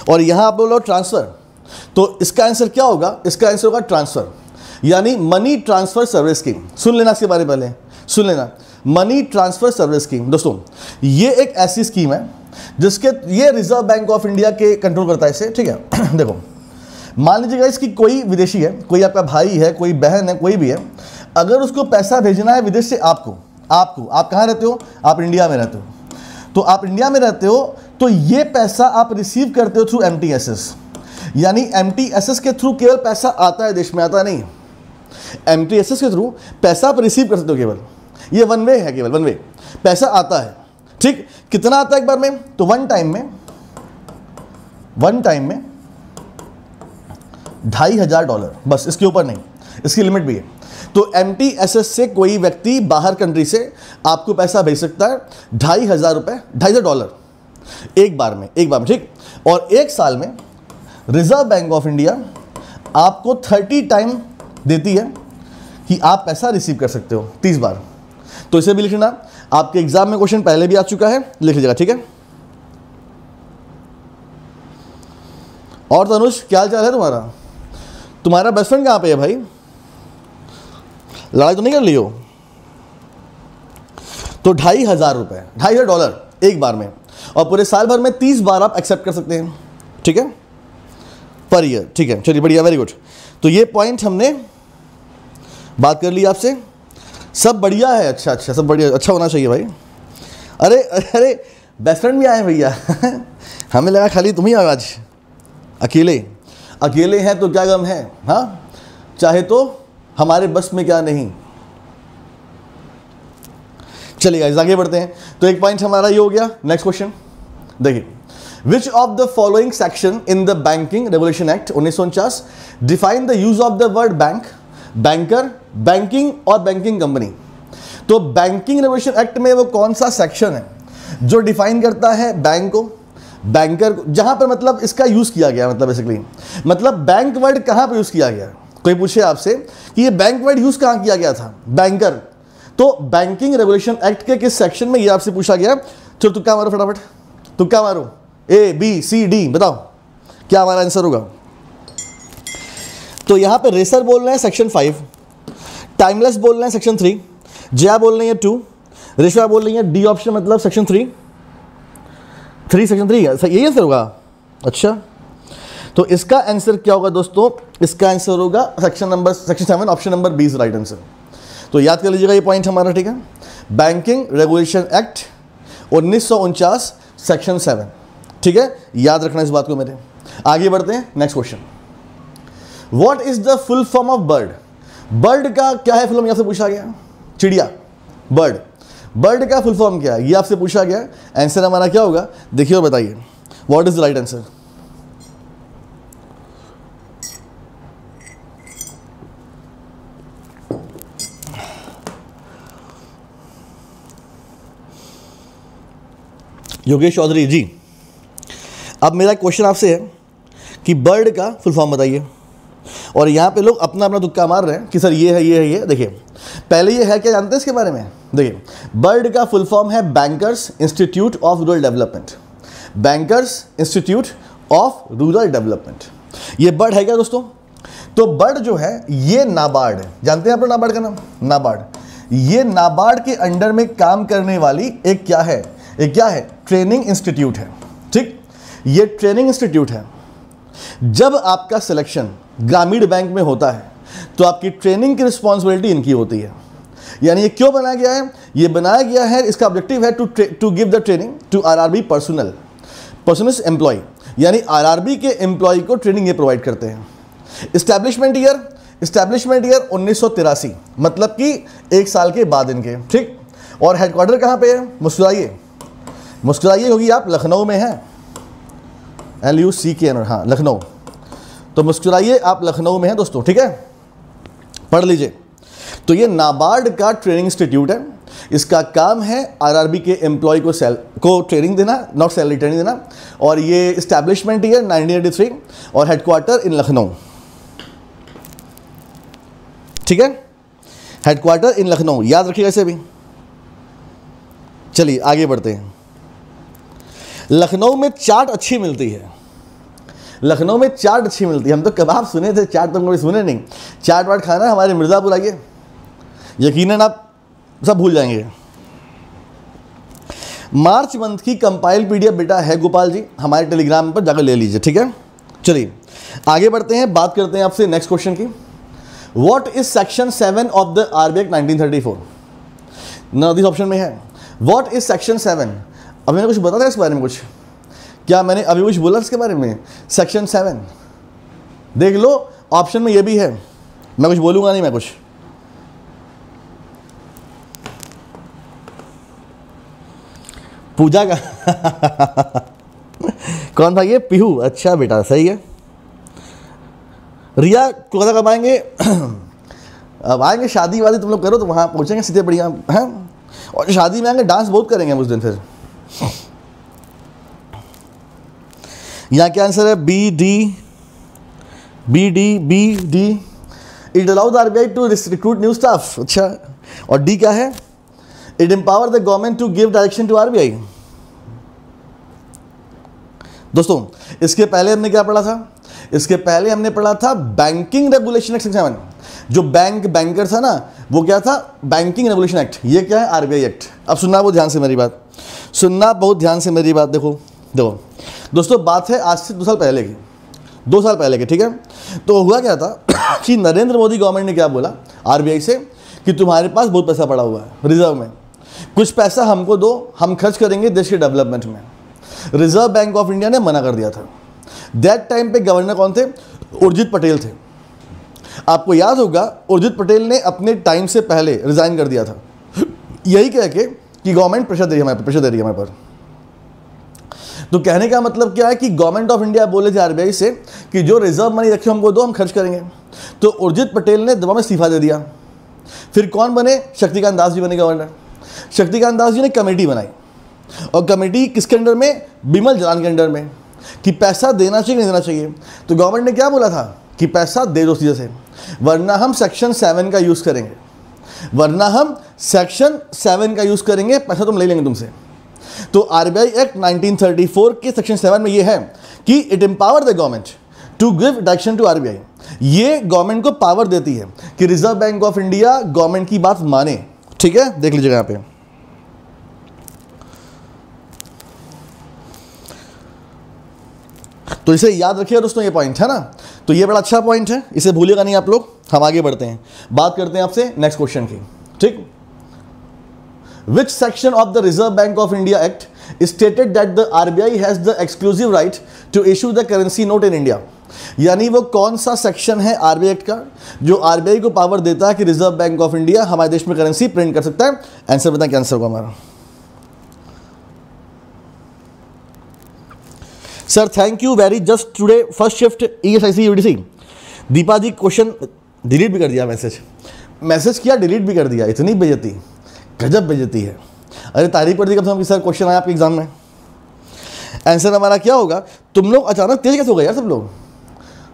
और यहाँ आप बोलो ट्रांसफर, तो इसका आंसर क्या होगा, इसका आंसर होगा ट्रांसफर, यानी मनी ट्रांसफर सर्विस स्कीम। सुन लेना इसके बारे में, पहले सुन लेना, मनी ट्रांसफर सर्विस स्कीम। दोस्तों ये एक ऐसी स्कीम है जिसके ये रिजर्व बैंक ऑफ इंडिया के कंट्रोल करता है इसे। ठीक है, देखो मान लीजिएगा इसकी कोई विदेशी है, कोई आपका भाई है, कोई बहन है, कोई भी है, अगर उसको पैसा भेजना है विदेश से आपको आप कहाँ रहते हो, आप इंडिया में रहते हो, तो आप इंडिया में रहते हो, तो ये पैसा आप रिसीव करते हो थ्रू MTSS। यानी MTSS के थ्रू केवल पैसा आता है, देश में आता नहीं। MTSS के थ्रू पैसा आप रिसीव कर सकते हो केवल, ये वन वे है, केवल वन वे पैसा आता है। ठीक, कितना आता है एक बार में, तो वन टाइम में $2,500, बस, इसके ऊपर नहीं, इसकी लिमिट भी है। तो MTSS से कोई व्यक्ति बाहर कंट्री से आपको पैसा भेज सकता है $2,500 एक बार में। ठीक, और एक साल में रिजर्व बैंक ऑफ इंडिया आपको 30 टाइम देती है कि आप पैसा रिसीव कर सकते हो, 30 बार। तो इसे भी लिखना, आपके एग्जाम में क्वेश्चन पहले भी आ चुका है, लिख लीजिएगा। ठीक है, और तनुष क्या हाल चाल है तुम्हारा? तुम्हारा बेस्ट फ्रेंड कहाँ पे है भाई? लड़ाई तो नहीं कर ली हो? तो $2,500 $2,500 एक बार में, और पूरे साल भर में 30 बार आप एक्सेप्ट कर सकते हैं, ठीक है, पर ईयर। ठीक है, चलिए बढ़िया, वेरी गुड। तो ये पॉइंट हमने बात कर ली आपसे, सब बढ़िया है। अच्छा अच्छा, सब बढ़िया, अच्छा होना चाहिए भाई। अरे अरे बेस्ट फ्रेंड भी आए भैया हमें लगा खाली तुम ही आओ आज, अकेले अकेले हैं तो क्या गम है, हाँ, चाहे तो हमारे बस में क्या नहीं। चलिए गाइस आगे बढ़ते हैं। तो एक पॉइंट हमारा ये हो गया। नेक्स्ट क्वेश्चन देखिए, which of the following section in the banking regulation act 1949 define the use of the word bank, banker, banking और बैंकिंग कंपनी। तो बैंकिंग रेगुलेशन एक्ट में वो कौन सा सेक्शन है जो डिफाइन करता है बैंक को, बैंकर को, जहां पर मतलब इसका यूज किया गया, मतलब बेसिकली मतलब बैंक वर्ड कहां पर यूज किया गया। कोई पूछे आपसे कि ये बैंक वर्ड यूज कहां किया गया था, बैंकर, तो बैंकिंग रेगुलेशन एक्ट के किस सेक्शन में, ये आपसे पूछा गया। तो तुक्का मारो फटाफट, तुक्का मारो, A B C D, बताओ क्या हमारा आंसर होगा। तो यहां पे रेसर बोल रहे हैं सेक्शन 5, टाइमलेस बोल रहे हैं सेक्शन 3, जया बोल रही है 2, ऋषा बोल रही है डी ऑप्शन मतलब सेक्शन 3 सेक्शन 3 यही आंसर होगा। अच्छा, तो इसका आंसर क्या होगा दोस्तों, इसका आंसर होगा section 7 option number 20 right answer. तो याद कर लीजिएगा ये पॉइंट हमारा, ठीक है। बैंकिंग रेगुलेशन एक्ट 1949 सेक्शन 7, ठीक है, याद रखना इस बात को मेरे। आगे बढ़ते हैं, next question, what is the full form of bird. Bird का क्या है फुल फॉर्म, आपसे पूछा गया, चिड़िया, बर्ड, बर्ड का फुल फॉर्म क्या है ये आपसे पूछा गया। आंसर हमारा क्या होगा देखिए और बताइए, what is the right answer. Yogesh Chaudhary ji, अब मेरा क्वेश्चन आपसे है कि बर्ड का फुल फॉर्म बताइए, और यहाँ पे लोग अपना अपना तुक्का मार रहे हैं कि सर ये है ये है ये। देखिए पहले ये है क्या, जानते हैं इसके बारे में। देखिए बर्ड का फुल फॉर्म है bankers institute of rural development, bankers institute of rural development, ये बर्ड है क्या दोस्तों। तो बर्ड जो है ये नाबार्ड है, जानते हैं आप लोग नाबार्ड का नाम, नाबार्ड, ये नाबार्ड के अंडर में काम करने वाली एक क्या है, एक क्या है, ट्रेनिंग इंस्टीट्यूट है, ठीक, ये ट्रेनिंग इंस्टीट्यूट है। जब आपका सिलेक्शन ग्रामीण बैंक में होता है तो आपकी ट्रेनिंग की रिस्पॉन्सिबिलिटी इनकी होती है। यानी ये क्यों बनाया गया है, ये बनाया गया है, इसका ऑब्जेक्टिव है to give the training to RRB personnel employ, यानी आरआरबी के एम्प्लॉय को ट्रेनिंग ये प्रोवाइड करते हैं। इस्टेब्लिशमेंट ईयर 1983, मतलब कि एक साल के बाद इनके, ठीक। और हेडक्वार्टर कहाँ पे है, मुस्कुराइए, मुस्कुराइए होगी आप लखनऊ में है, LUCK, हाँ लखनऊ, तो मुस्कुराइए आप लखनऊ में हैं दोस्तों, ठीक है, पढ़ लीजिए। तो ये नाबार्ड का ट्रेनिंग इंस्टीट्यूट है, इसका काम है आरआरबी के एम्प्लॉय को ट्रेनिंग देना, नॉट सैलरी ट्रेनिंग देना, और ये इस्टेब्लिशमेंट ईयर 1983 और हेडक्वार्टर इन लखनऊ, ठीक है, हेडक्वार्टर इन लखनऊ, याद रखिएगा इसे भी। चलिए आगे बढ़ते हैं। लखनऊ में चाट अच्छी मिलती है, लखनऊ में चाट अच्छी मिलती है, हम तो कबाब सुने थे, चाट तो कभी सुने नहीं। चाट वाट खाना हमारे मिर्ज़ापुर आइए, यकीनन आप सब भूल जाएंगे। मार्च मंथ की कंपाइल पीडीएफ बेटा है गोपाल जी, हमारे टेलीग्राम पर जाकर ले लीजिए, ठीक है। चलिए आगे बढ़ते हैं, बात करते हैं आपसे नेक्स्ट क्वेश्चन की। What is section 7 of the RBI act 1934। North option में है, व्हाट इज सेक्शन 7। अब मैंने कुछ बता था इस बारे में, कुछ क्या मैंने अभी कुछ बोला इसके बारे में। सेक्शन 7 देख लो, ऑप्शन में ये भी है, मैं कुछ बोलूंगा नहीं, मैं कुछ पूजा का कौन था ये, पीहू, अच्छा बेटा सही है। रिया कोलकाता कब आएंगे अब आएंगे, शादी वादी तुम लोग करो तो वहाँ पहुँचेंगे सीधे बढ़िया हैं, और शादी में आएंगे डांस बहुत करेंगे उस दिन। फिर यहाँ क्या आंसर है, B D. It allows RBI to recruit new staff, अच्छा, और डी क्या है, it empower the government to give direction to RBI. दोस्तों इसके पहले हमने क्या पढ़ा था, इसके पहले हमने पढ़ा था बैंकिंग रेगुलेशन एक्ट सेक्शन 7। जो बैंकर था ना, वो क्या था? Banking regulation act. ये क्या है? RBI act. अब सुनना बहुत ध्यान से मेरी बात, सुनना बहुत ध्यान से मेरी बात। देखो दोस्तों, बात है आज से 2 साल पहले की, 2 साल पहले की, ठीक है। तो हुआ क्या था कि नरेंद्र मोदी गवर्नमेंट ने क्या बोला आरबीआई से कि तुम्हारे पास बहुत पैसा पड़ा हुआ है रिजर्व में, कुछ पैसा हमको दो, हम खर्च करेंगे देश के डेवलपमेंट में। रिजर्व बैंक ऑफ इंडिया ने मना कर दिया था। दैट टाइम पे गवर्नर कौन थे? उर्जित पटेल थे। आपको याद होगा, उर्जित पटेल ने अपने टाइम से पहले रिजाइन कर दिया था, यही कह के कि गवर्नमेंट प्रेशर दे रही है हमारे पर। तो कहने का मतलब क्या है कि गवर्नमेंट ऑफ इंडिया बोले थे आरबीआई से कि जो रिजर्व मनी रखे हमको दो, हम खर्च करेंगे। तो उर्जित पटेल ने दवा में इस्तीफा दे दिया। फिर कौन बने? शक्तिकांत दास जी बने गवर्नर। शक्तिकांत दास जी ने कमेटी बनाई, और कमेटी किसके अंडर में? बिमल जलान के अंडर में, कि पैसा देना चाहिए नहीं देना चाहिए। तो गवर्नमेंट ने क्या बोला था कि पैसा दे दो सीधे से, वरना हम सेक्शन 7 का यूज़ करेंगे, वरना हम सेक्शन 7 का यूज़ करेंगे, पैसा तुम ले लेंगे तुमसे। तो आरबीआई एक्ट 1934 के सेक्शन 7 में ये है कि it empower the government to give direction to RBI. ये गवर्नमेंट को पावर देती है कि Reserve Bank of India government की बात माने, ठीक है। देख लीजिएगा यहाँ पे, तो इसे याद रखिएगा दोस्तों, ये पॉइंट है ना। तो ये बड़ा अच्छा पॉइंट है, इसे भूलिएगा नहीं आप लोग। हम आगे बढ़ते हैं, बात करते हैं आपसे नेक्स्ट क्वेश्चन की, ठीक। Which section of the Reserve Bank of India Act stated that the RBI has the exclusive right to issue the currency note in India? यानी वो कौन सा सेक्शन है आरबीआई एक्ट का जो आरबीआई को पावर देता है कि रिजर्व बैंक ऑफ इंडिया हमारे देश में करेंसी प्रिंट कर सकता है? आंसर बताएं, क्या आंसर होगा हमारा? Sir thank you very just today first shift ESIC UDC। Deepa ji question delete भी कर दिया, मैसेज किया डिलीट भी कर दिया। इतनी बेइज्जती, गजब बेइज्जती है। अरे तारीफ कर दी कम से कम कि सर क्वेश्चन आया आपके एग्जाम में। आंसर हमारा क्या होगा? तुम लोग अचानक तेज कैसे हो गए यार सब लोग?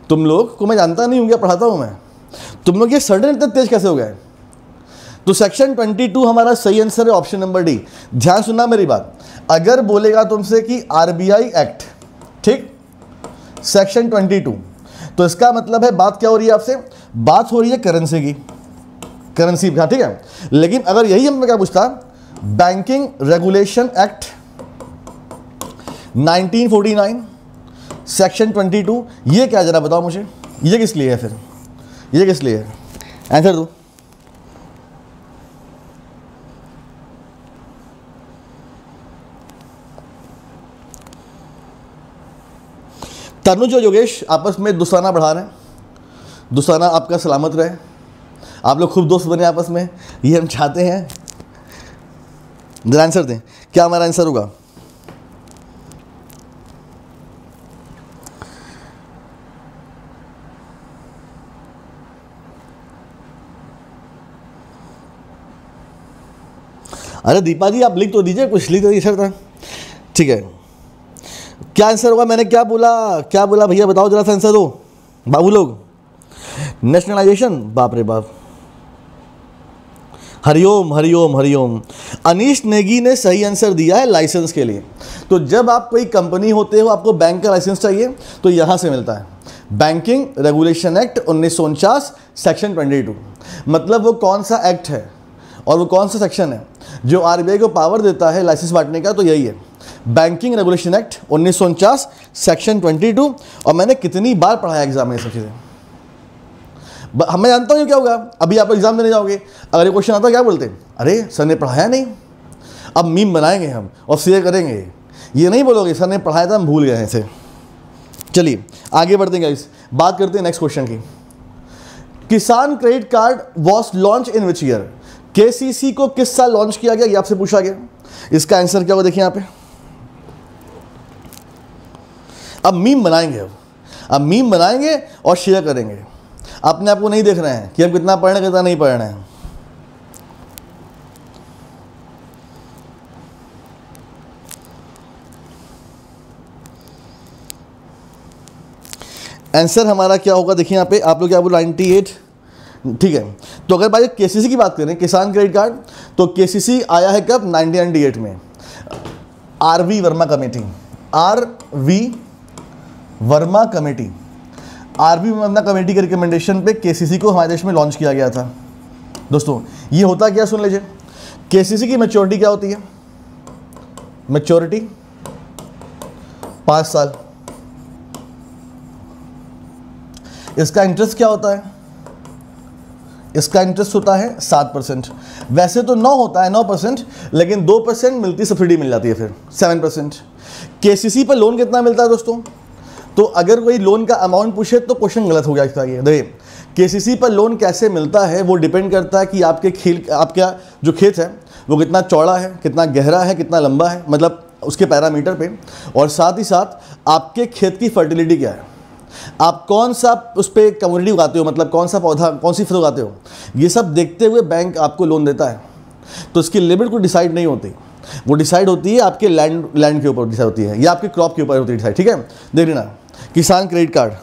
तुम लोग को मैं जानता नहीं हूँ, क्या पढ़ाता हूँ मैं, तुम लोग ये सडन इतने तेज कैसे हो गए? तो सेक्शन 22 हमारा सही आंसर है, ऑप्शन नंबर डी। ध्यान सुनना मेरी बात, अगर बोलेगा तुमसे कि आरबीआई एक्ट, ठीक, सेक्शन 22, तो इसका मतलब है बात क्या हो रही है आपसे? बात हो रही है करेंसी की, करेंसी का, ठीक है। लेकिन अगर यही हमने क्या पूछता, बैंकिंग रेगुलेशन एक्ट 1949 सेक्शन 22, ये क्या जरा बताओ मुझे, ये किस लिए है? फिर ये किस लिए है? आंसर दो। तनुज और योगेश आपस में दोस्ताना बढ़ा रहे हैं, दोस्ताना आपका सलामत रहे, आप लोग खूब दोस्त बने आपस में, ये हम चाहते हैं। जरा आंसर दें, क्या हमारा आंसर होगा? अरे दीपा जी आप लिख तो दीजिए, कुछ लिख तो दीजिए, ठीक है। क्या आंसर होगा? मैंने क्या बोला भैया बताओ जरा सा आंसर दो बाबू लोग। नेशनलाइजेशन, बाप रे बाप, हरिओम हरिओम हरिओम। अनीश नेगी ने सही आंसर दिया है लाइसेंस के लिए। तो जब आप कोई कंपनी होते हो, आपको बैंक का लाइसेंस चाहिए, तो यहाँ से मिलता है, बैंकिंग रेगुलेशन एक्ट 1949 सेक्शन 22। मतलब वो कौन सा एक्ट है और वो कौन सा सेक्शन है जो आरबीआई को पावर देता है लाइसेंस बांटने का? तो यही है, बैंकिंग रेगुलेशन एक्ट 1949 सेक्शन 22। और मैंने कितनी बार पढ़ाया एग्जाम में ये सब चीज़ें, मैं जानता हूँ क्या होगा। अभी आप एग्जाम देने जाओगे, अगर ये क्वेश्चन आता क्या बोलते? अरे सर ने पढ़ाया नहीं, अब मीम बनाएंगे हम और शेयर करेंगे। ये नहीं बोलोगे सर ने पढ़ाया था हम भूल गए ऐसे। चलिए आगे बढ़ते हैं गाइस, बात करते हैं नेक्स्ट क्वेश्चन की। किसान credit card was launch in which year? KCC को किस साल लॉन्च किया गया, ये आपसे पूछा गया। इसका आंसर क्या होगा देखिए यहाँ पे। अब मीम बनाएंगे, अब मीम बनाएंगे और शेयर करेंगे। अपने आप को नहीं देख रहे हैं कि हम कितना पढ़ रहे हैं कितना नहीं पढ़ रहे हैं। आंसर हमारा क्या होगा देखिए यहाँ पे। आप लोग क्या बोल 98, ठीक है। तो अगर भाई केसीसी की बात करें, किसान क्रेडिट कार्ड, तो केसीसी आया है कब? 1998 में। RV Verma committee, RV Verma committee RB मेमना कमेटी के रिकमेंडेशन पे केसीसी को हमारे देश में लॉन्च किया गया था। दोस्तों ये होता क्या, सुन लीजिए। केसीसी की मैच्योरिटी क्या होती है? मैच्योरिटी 5 साल। इसका इंटरेस्ट क्या होता है? इसका इंटरेस्ट होता है 7%। वैसे तो 9 होता है, 9%, लेकिन 2% मिलती सब्सिडी मिल जाती है, फिर 7%। केसीसी पर लोन कितना मिलता है दोस्तों? तो अगर कोई लोन का अमाउंट पूछे तो क्वेश्चन गलत हो गया इसका। ये देखिए, केसीसी पर लोन कैसे मिलता है वो डिपेंड करता है कि आपका जो खेत है वो कितना चौड़ा है, कितना गहरा है, कितना लंबा है, मतलब उसके पैरामीटर पे, और साथ ही साथ आपके खेत की फर्टिलिटी क्या है, आप कौन सा उस पर कम्युनिटी उगाते हो, मतलब कौन सा पौधा, कौन सी फसल उगाते हो, ये सब देखते हुए बैंक आपको लोन देता है। तो इसकी लिमिट को डिसाइड नहीं होती, वो डिसाइड होती है आपके लैंड के ऊपर डिसाइड होती है, या आपके क्रॉप के ऊपर होती है डिसाइड। ठीक है, देख लेना। किसान क्रेडिट कार्ड,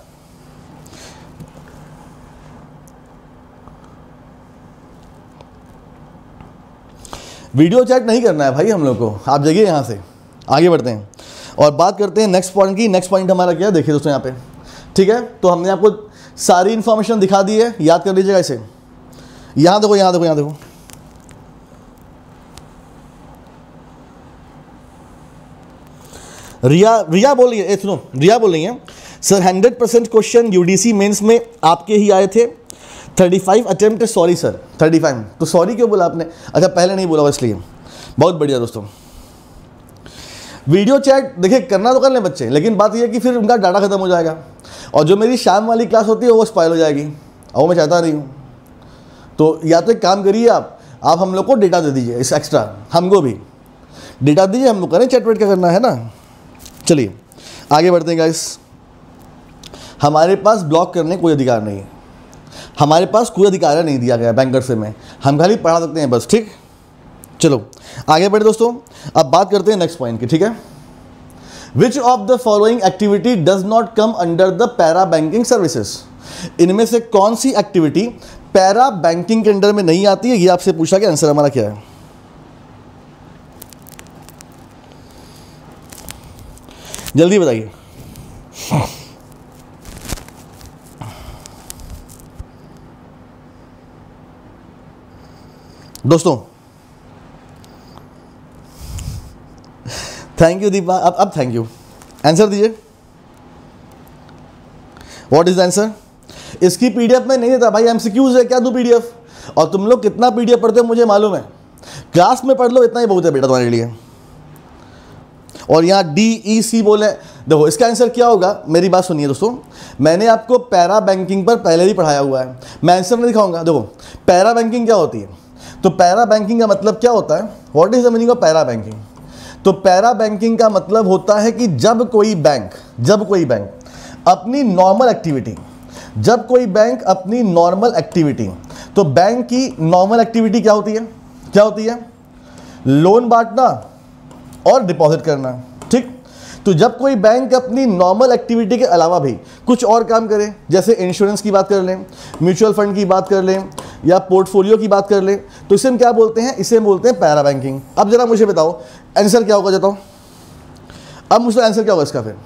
वीडियो चैट नहीं करना है भाई हम लोग को, आप जाइए यहाँ से। आगे बढ़ते हैं और बात करते हैं नेक्स्ट पॉइंट की। नेक्स्ट पॉइंट हमारा क्या है, देखिए दोस्तों यहाँ पे। ठीक है, तो हमने आपको सारी इंफॉर्मेशन दिखा दी है, याद कर लीजिएगा इसे। यहाँ देखो, यहाँ देखो, यहाँ देखो। रिया बोल रही है, सुनो, रिया बोल रही है, सर 100% क्वेश्चन यूडीसी मेंस में आपके ही आए थे, 35 अटेम्प्ट। Sorry sir, 35। तो सॉरी क्यों बोला आपने? अच्छा, पहले नहीं बोला इसलिए। बहुत बढ़िया दोस्तों। वीडियो चैट देखिए करना तो कर लें बच्चे, लेकिन बात यह है कि फिर उनका डाटा खत्म हो जाएगा, और जो मेरी शाम वाली क्लास होती है वो स्पॉइल हो जाएगी, और वो मैं चाहता नहीं हूँ। तो या तो एक काम करिए, आप हम लोग को डेटा दे दीजिए, इस एक्स्ट्रा हमको भी डेटा दीजिए, हम लोग करें चैट वेट का करना है ना। चलिए आगे बढ़ते हैं गाइस। हमारे पास ब्लॉक करने कोई अधिकार नहीं है, हमारे पास कोई अधिकार नहीं दिया गया बैंकर से, में हम खाली पढ़ा सकते हैं बस। ठीक, चलो आगे बढ़े दोस्तों। अब बात करते हैं नेक्स्ट पॉइंट की। ठीक है, which of the following activity does not come under the para banking services? इनमें से कौन सी एक्टिविटी पैरा बैंकिंग के अंडर में नहीं आती है? ये आपसे पूछा गया, आंसर हमारा क्या है? जल्दी बताइए दोस्तों। थैंक यू दीपा, अब थैंक यू। आंसर दीजिए, व्हाट इज द आंसर? इसकी पीडीएफ में नहीं देता भाई, एमसीक्यूज है, क्या दूं पीडीएफ? और तुम लोग कितना पीडीएफ पढ़ते हो मुझे मालूम है, क्लास में पढ़ लो, इतना ही बहुत है बेटा तुम्हारे लिए। और यहाँ DEC बोले, देखो इसका आंसर क्या होगा, मेरी बात सुनिए दोस्तों। मैंने आपको पैरा बैंकिंग पर पहले ही पढ़ाया हुआ है, मैं आंसर नहीं दिखाऊंगा। देखो पैरा बैंकिंग क्या होती है, तो पैरा बैंकिंग का मतलब क्या होता है, what is the meaning of para banking? तो पैरा बैंकिंग का मतलब होता है कि जब कोई बैंक अपनी नॉर्मल एक्टिविटी, तो बैंक की नॉर्मल एक्टिविटी क्या होती है? लोन बांटना और डिपॉजिट करना। ठीक, तो जब कोई बैंक अपनी नॉर्मल एक्टिविटी के अलावा भी कुछ और काम करे, जैसे इंश्योरेंस की बात कर लें, म्यूचुअल फंड की बात कर लें, या पोर्टफोलियो की बात कर लें, तो इसे हम क्या बोलते हैं? इसे हम बोलते हैं पैरा बैंकिंग। अब जरा मुझे बताओ आंसर क्या होगा, बताओ अब मुझे आंसर क्या होगा इसका? फिर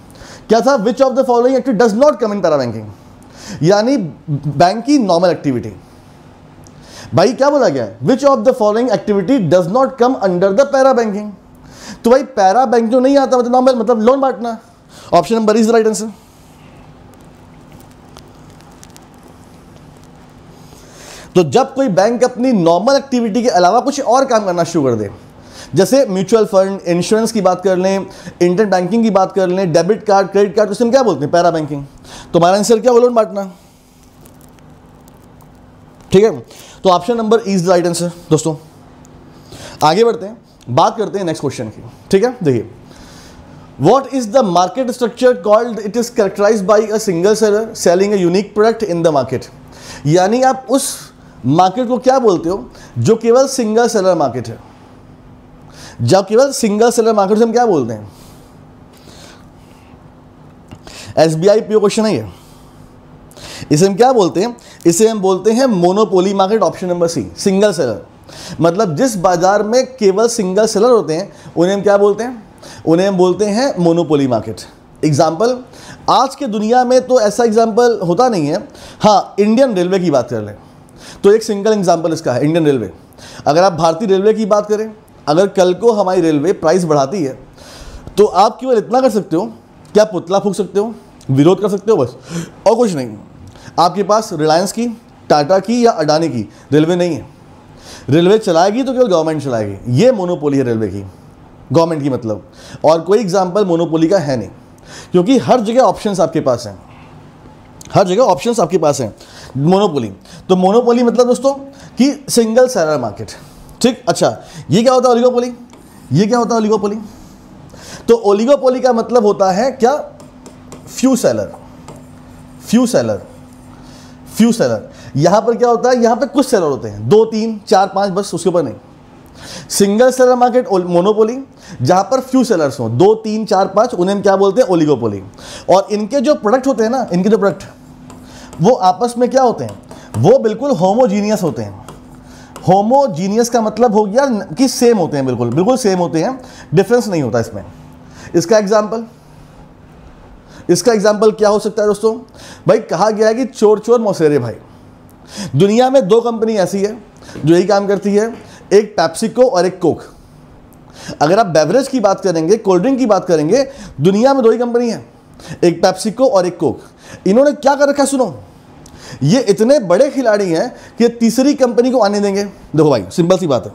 क्या था? Which of the following activity does not come in para banking, यानी बैंक की नॉर्मल एक्टिविटी। भाई क्या बोला गया है? Which of the following activity does not come under the para banking. तो भाई पैरा बैंक जो नहीं आता, मतलब नॉर्मल, मतलब लोन बांटना। Option number is the right answer. तो जब कोई बैंक अपनी नॉर्मल एक्टिविटी के अलावा कुछ और काम करना शुरू कर दे, जैसे म्यूचुअल फंड, इंश्योरेंस की बात कर लें, इंटरनेट बैंकिंग की बात कर लें, डेबिट कार्ड, क्रेडिट कार्ड, तो हम क्या बोलते हैं? Para banking. तो हमारा आंसर क्या? लोन बांटना। ठीक है, तो option number is the right answer दोस्तों। आगे बढ़ते हैं, बात करते हैं नेक्स्ट क्वेश्चन की। ठीक है, देखिए, what is the market structure called? It is characterized by a single seller selling a unique product in the market. यानी आप उस मार्केट को क्या बोलते हो जो केवल सिंगल सेलर मार्केट है? जब केवल सिंगल सेलर मार्केट से हम क्या बोलते हैं? SBI PO क्वेश्चन है ये। इसे हम क्या बोलते हैं? इसे हम बोलते हैं monopoly market. Option number C, single seller. मतलब जिस बाजार में केवल सिंगल सेलर होते हैं उन्हें हम क्या बोलते हैं? उन्हें हम बोलते हैं मोनोपोली मार्केट। एग्जाम्पल, आज के दुनिया में तो ऐसा एग्जाम्पल होता नहीं है। हाँ, इंडियन रेलवे की बात कर लें तो एक सिंगल एग्जाम्पल इसका है इंडियन रेलवे। अगर आप भारतीय रेलवे की बात करें, अगर कल को हमारी रेलवे प्राइस बढ़ाती है तो आप केवल इतना कर सकते हो कि आप पुतला फूंक सकते हो, विरोध कर सकते हो, बस, और कुछ नहीं। आपके पास रिलायंस की, टाटा की या अडानी की रेलवे नहीं है। रेलवे चलाएगी तो केवल गवर्नमेंट चलाएगी। ये मोनोपोली है रेलवे की, गवर्नमेंट की मतलब। और कोई एग्जाम्पल मोनोपोली का है नहीं, क्योंकि हर जगह ऑप्शंस आपके पास हैं, हर जगह ऑप्शंस आपके पास हैं। मोनोपोली, तो मोनोपोली मतलब दोस्तों कि सिंगल सेलर मार्केट। ठीक, अच्छा, ये क्या होता है ओलिगोपोली? ये क्या होता है ओलिगोपोली? तो ओलिगोपोली का मतलब होता है क्या? Few seller, few seller, few seller. यहां पर क्या होता है? यहां पे कुछ सेलर होते हैं, 2 3 4 5, बस, उसके ऊपर नहीं। सिंगल सेलर मार्केट मोनोपोली, जहां पर फ्यू सेलर्स हो, 2 3 4 5, उन्हें हम क्या बोलते हैं? ओलिगोपोली। और इनके जो प्रोडक्ट होते हैं ना, इनके जो प्रोडक्ट, वो आपस में क्या होते हैं? वो बिल्कुल होमोजीनियस होते हैं। होमोजीनियस का मतलब हो गया कि सेम होते हैं, बिल्कुल बिल्कुल सेम होते हैं, डिफरेंस नहीं होता इसमें। इसका एग्जाम्पल, इसका एग्जाम्पल क्या हो सकता है दोस्तों? भाई कहा गया है कि चोर चोर मौसेरे भाई। दुनिया में 2 कंपनी ऐसी है जो यही काम करती है, एक पेप्सिको और एक कोक। अगर आप बेवरेज की बात करेंगे, कोल्ड ड्रिंक की बात करेंगे, दुनिया में 2 ही कंपनी है, एक पेप्सिको और एक कोक। इन्होंने क्या कर रखा है सुनो, ये इतने बड़े खिलाड़ी हैं कि तीसरी कंपनी को आने देंगे। देखो भाई, सिंपल सी बात है,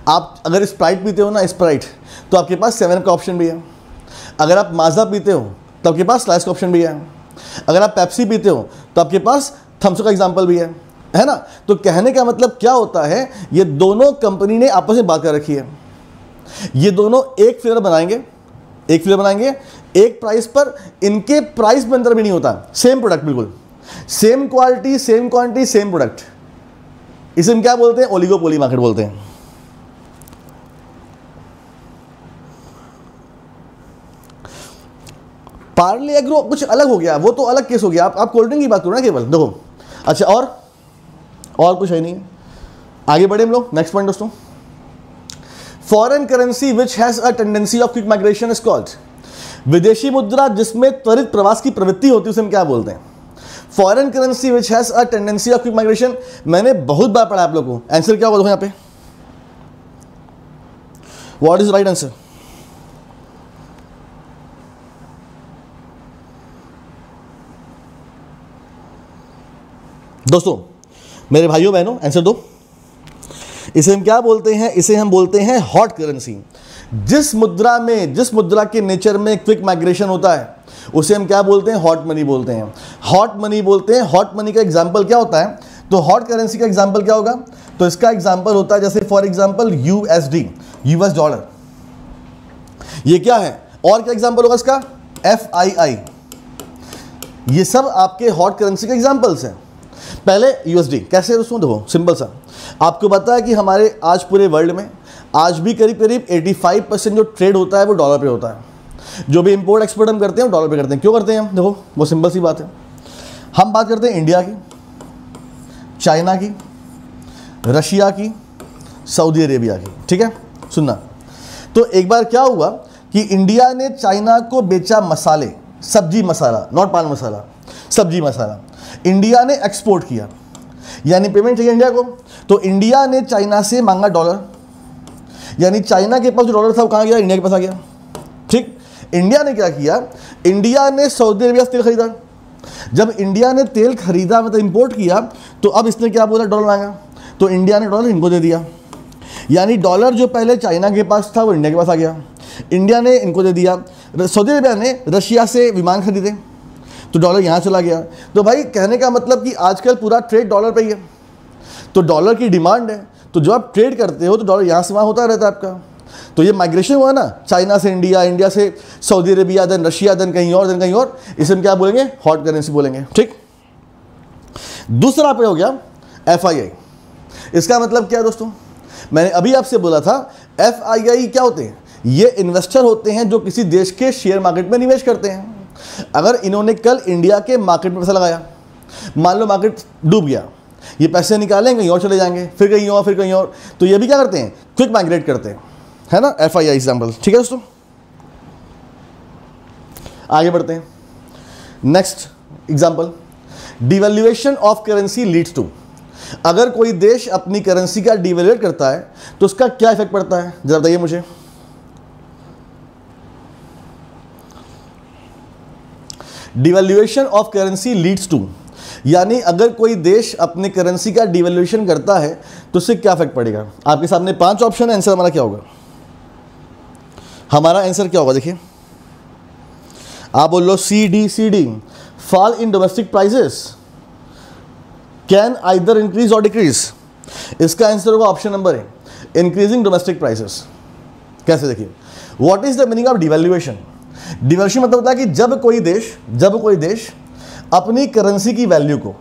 आप अगर स्प्राइट पीते हो ना, स्प्राइट, तो आपके पास 7 का ऑप्शन भी है। अगर आप माजा पीते हो तो आपके पास स्लाइस का ऑप्शन भी है। अगर आप पेप्सी पीते हो तो आपके पास थम्स अप का एग्जाम्पल भी है ना। तो कहने का मतलब क्या होता है, ये दोनों कंपनी ने आपस में बात कर रखी है, ये दोनों एक फ्लेवर बनाएंगे, एक फ्लेवर बनाएंगे, एक प्राइस पर। इनके प्राइस में अंतर भी नहीं होता, सेम प्रोडक्ट, बिल्कुल same quality, same quantity, same product. इसे हम क्या बोलते हैं? ओलिगोपोली मार्केट बोलते हैं। पार्ले एग्रो कुछ अलग हो गया, वो तो अलग केस हो गया। आप कोल्ड ड्रिंक की बात करो ना केवल, देखो। अच्छा, और कुछ है नहीं। आगे बढ़े हम लोग, नेक्स्ट पॉइंट दोस्तों। Foreign currency which has a tendency of quick migration is called. विदेशी मुद्रा जिसमें त्वरित प्रवास की प्रवृत्ति होती है उसे हम क्या बोलते हैं? Foreign currency which has a tendency of quick migration. मैंने बहुत बार पढ़ा आप लोगों को। आंसर क्या होगा यहां पे? What is right answer? दोस्तों, मेरे भाइयों बहनों, आंसर दो। इसे हम क्या बोलते हैं? इसे हम बोलते हैं हॉट करेंसी। जिस मुद्रा के नेचर में क्विक माइग्रेशन होता है उसे हम क्या बोलते हैं? हॉट मनी बोलते हैं, हॉट मनी बोलते हैं। हॉट मनी का एग्जांपल क्या होता है? तो हॉट करेंसी का एग्जांपल क्या होगा? तो इसका एग्जांपल होता है, जैसे for example USD, US dollar. ये क्या है? और क्या एग्जांपल होगा इसका? FII। ये सब आपके हॉट करेंसी के एग्जांपल्स हैं। पहले यूएसडी कैसे दोस्तों? देखो सिंपल सा, आपको पता है कि हमारे आज पूरे वर्ल्ड में आज भी करीब करीब 85% जो ट्रेड होता है वो डॉलर पे होता है। जो भी इंपोर्ट एक्सपोर्ट हम करते हैं वो डॉलर पे करते हैं। क्यों करते हैं हम? देखो वो सिंपल सी बात है। हम बात करते हैं इंडिया की, चाइना की, रशिया की, सऊदी अरेबिया की। ठीक है, सुनना। तो एक बार क्या हुआ कि इंडिया ने चाइना को बेचा मसाले, सब्जी मसाला, नॉट पान मसाला, सब्जी मसाला। इंडिया ने एक्सपोर्ट किया, यानी पेमेंट चाहिए इंडिया को, तो इंडिया ने चाइना से मांगा डॉलर, यानी चाइना के पास जो डॉलर था वो कहाँ गया? इंडिया के पास आ गया। ठीक, इंडिया ने क्या किया? इंडिया ने सऊदी अरेबिया से तेल खरीदा। जब इंडिया ने तेल खरीदा, मतलब इंपोर्ट किया, तो अब इसने क्या बोला? डॉलर मांगा, तो इंडिया ने डॉलर इनको दे दिया। यानी डॉलर जो पहले चाइना के पास था वो इंडिया के पास आ गया, इंडिया ने इनको दे दिया। सऊदी अरेबिया ने रशिया से विमान खरीदे तो डॉलर यहाँ चला गया। तो भाई कहने का मतलब कि आजकल पूरा ट्रेड डॉलर पे ही है, तो डॉलर की डिमांड है, तो जब आप ट्रेड करते हो तो डॉलर यहाँ से वहाँ होता रहता है आपका। तो ये माइग्रेशन हुआ ना, चाइना से इंडिया, इंडिया से Saudi Arabia, then Russia, then कहीं और, देन कहीं और, इसे हम क्या बोलेंगे? हॉट करेंसी बोलेंगे। ठीक, दूसरा पे हो गया FII। इसका मतलब क्या है दोस्तों? मैंने अभी आपसे बोला था FII क्या होते हैं? ये इन्वेस्टर होते हैं जो किसी देश के शेयर मार्केट में निवेश करते हैं। अगर इन्होंने कल इंडिया के मार्केट में पैसा लगाया, मान लो मार्केट डूब गया, ये पैसे निकालेंगे, कहीं और चले जाएंगे, फिर कहीं और, फिर कहीं और, तो ये भी क्या करते हैं? क्विक माइग्रेट करते हैं, है ना? FII example. ठीक है दोस्तों, आगे बढ़ते हैं। Next example, devaluation of currency leads to, अगर कोई देश अपनी करेंसी का डिवैल्यूएट करता है तो उसका क्या इफेक्ट पड़ता है, जरा बताइए मुझे। Devaluation of currency leads to, यानी अगर कोई देश अपने करेंसी का डिवैल्यूएशन करता है तो उससे क्या इफेक्ट पड़ेगा। आपके सामने 5 ऑप्शन है, आंसर हमारा क्या होगा, हमारा आंसर क्या होगा, देखिए आप बोल लो C D, fall in domestic prices can either increase or decrease. इसका आंसर होगा option number A, increasing domestic prices. कैसे, देखिए what is the meaning of devaluation. Devaluation मतलब होता है कि जब कोई देश अपनी करेंसी की वैल्यू को,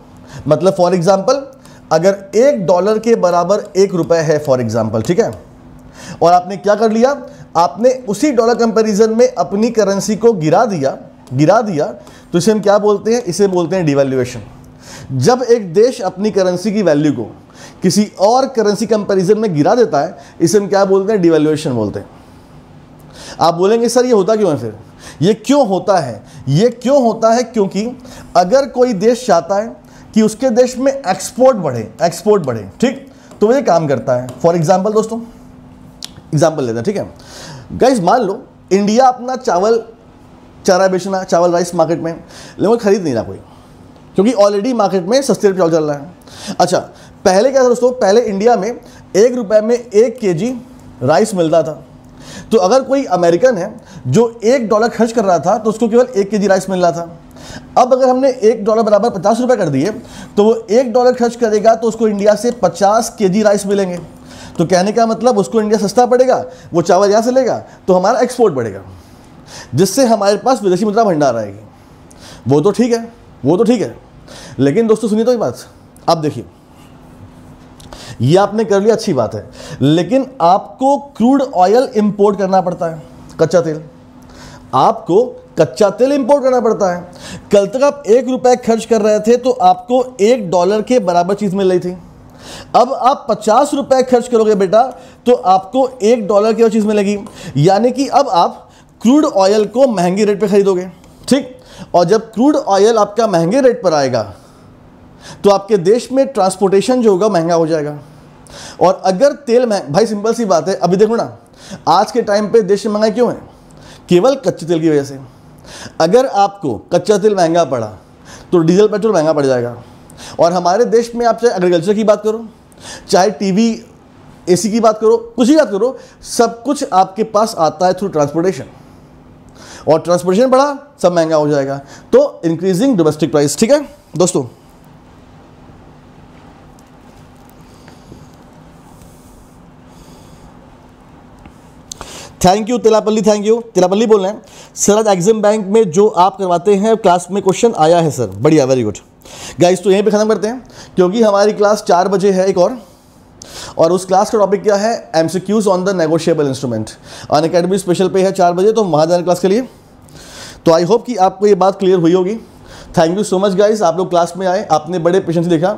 मतलब फॉर एग्जांपल अगर $1 के बराबर 1 रुपए है फॉर एग्जांपल, ठीक है, और आपने क्या कर लिया, आपने उसी डॉलर कंपैरिजन में अपनी करेंसी को गिरा दिया, तो इसे हम क्या बोलते हैं, इसे बोलते हैं डिवैल्यूएशन। जब एक देश अपनी करेंसी की वैल्यू को किसी और करेंसी कंपैरिजन में गिरा देता है, इसे हम क्या बोलते हैं, डिवैल्यूएशन बोलते हैं। आप बोलेंगे सर ये होता क्यों है, फिर ये क्यों होता है, ये क्यों होता है, क्योंकि अगर कोई देश चाहता है कि उसके देश में एक्सपोर्ट बढ़े, ठीक, तो वो ये काम करता है। फॉर एग्जांपल दोस्तों, एग्जांपल लेते हैं, ठीक है गाइस, मान लो इंडिया अपना चारा बेचना, चावल राइस मार्केट में, लेकिन खरीद नहीं रहा कोई, क्योंकि ऑलरेडी मार्केट में सस्ते चावल चल रहा है। अच्छा, पहले क्या था दोस्तों, पहले इंडिया में 1 रुपए में 1 kg राइस मिलता था। तो अगर कोई अमेरिकन है जो $1 खर्च कर रहा था तो उसको केवल 1 kg राइस मिल रहा था। अब अगर हमने $1 बराबर 50 रुपये कर दिए तो वो $1 खर्च करेगा तो उसको इंडिया से 50 kg राइस मिलेंगे। तो कहने का मतलब उसको इंडिया सस्ता पड़ेगा, वो चावल यहाँ से लेगा तो हमारा एक्सपोर्ट बढ़ेगा, जिससे हमारे पास विदेशी मुद्रा भंडार आएगी। वो तो ठीक है, लेकिन दोस्तों सुनिए तो ये बात, अब देखिए ये आपने कर लिया, अच्छी बात है, लेकिन आपको क्रूड ऑयल इंपोर्ट करना पड़ता है, कच्चा तेल, आपको कच्चा तेल इंपोर्ट करना पड़ता है। कल तक आप 1 रुपए खर्च कर रहे थे तो आपको $1 के बराबर चीज मिल रही थी। अब आप 50 रुपए खर्च करोगे बेटा तो आपको $1 की और चीज मिलेगी, यानी कि अब आप क्रूड ऑयल को महंगे रेट पे खरीदोगे, ठीक, और जब क्रूड ऑयल आपका महंगे रेट पर आएगा तो आपके देश में ट्रांसपोर्टेशन जो होगा महंगा हो जाएगा। और अगर तेल भाई सिंपल सी बात है, अभी देखो ना आज के टाइम पे देश में महंगाई क्यों है, केवल कच्चे तेल की वजह से। अगर आपको कच्चा तेल महंगा पड़ा तो डीजल पेट्रोल महंगा पड़ जाएगा। और हमारे देश में आप चाहे एग्रीकल्चर की बात करो, चाहे टीवी एसी की बात करो, कुछ ही बात करो, सब कुछ आपके पास आता है थ्रू ट्रांसपोर्टेशन, और ट्रांसपोर्टेशन बढ़ा सब महंगा हो जाएगा। तो इंक्रीजिंग डोमेस्टिक प्राइस, ठीक है दोस्तों। थैंक यू तिलापल्ली, थैंक यू तिलापल्ली बोल रहे हैं सर, आज एग्जाम बैंक में जो आप करवाते हैं क्लास में क्वेश्चन आया है सर, बढ़िया, वेरी गुड गाइस। तो यहीं पे ख़त्म करते हैं क्योंकि हमारी क्लास 4 बजे है एक और उस क्लास का टॉपिक क्या है, MCQs on the negotiable instrument. Unacademy special पे है 4 बजे, तो वहाँ जाने क्लास के लिए। तो आई होप कि आपको ये बात क्लियर हुई होगी। Thank you so much guys, आप लोग क्लास में आए, आपने बड़े पेशेंस से देखा,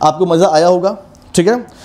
आपको मज़ा आया होगा, ठीक है।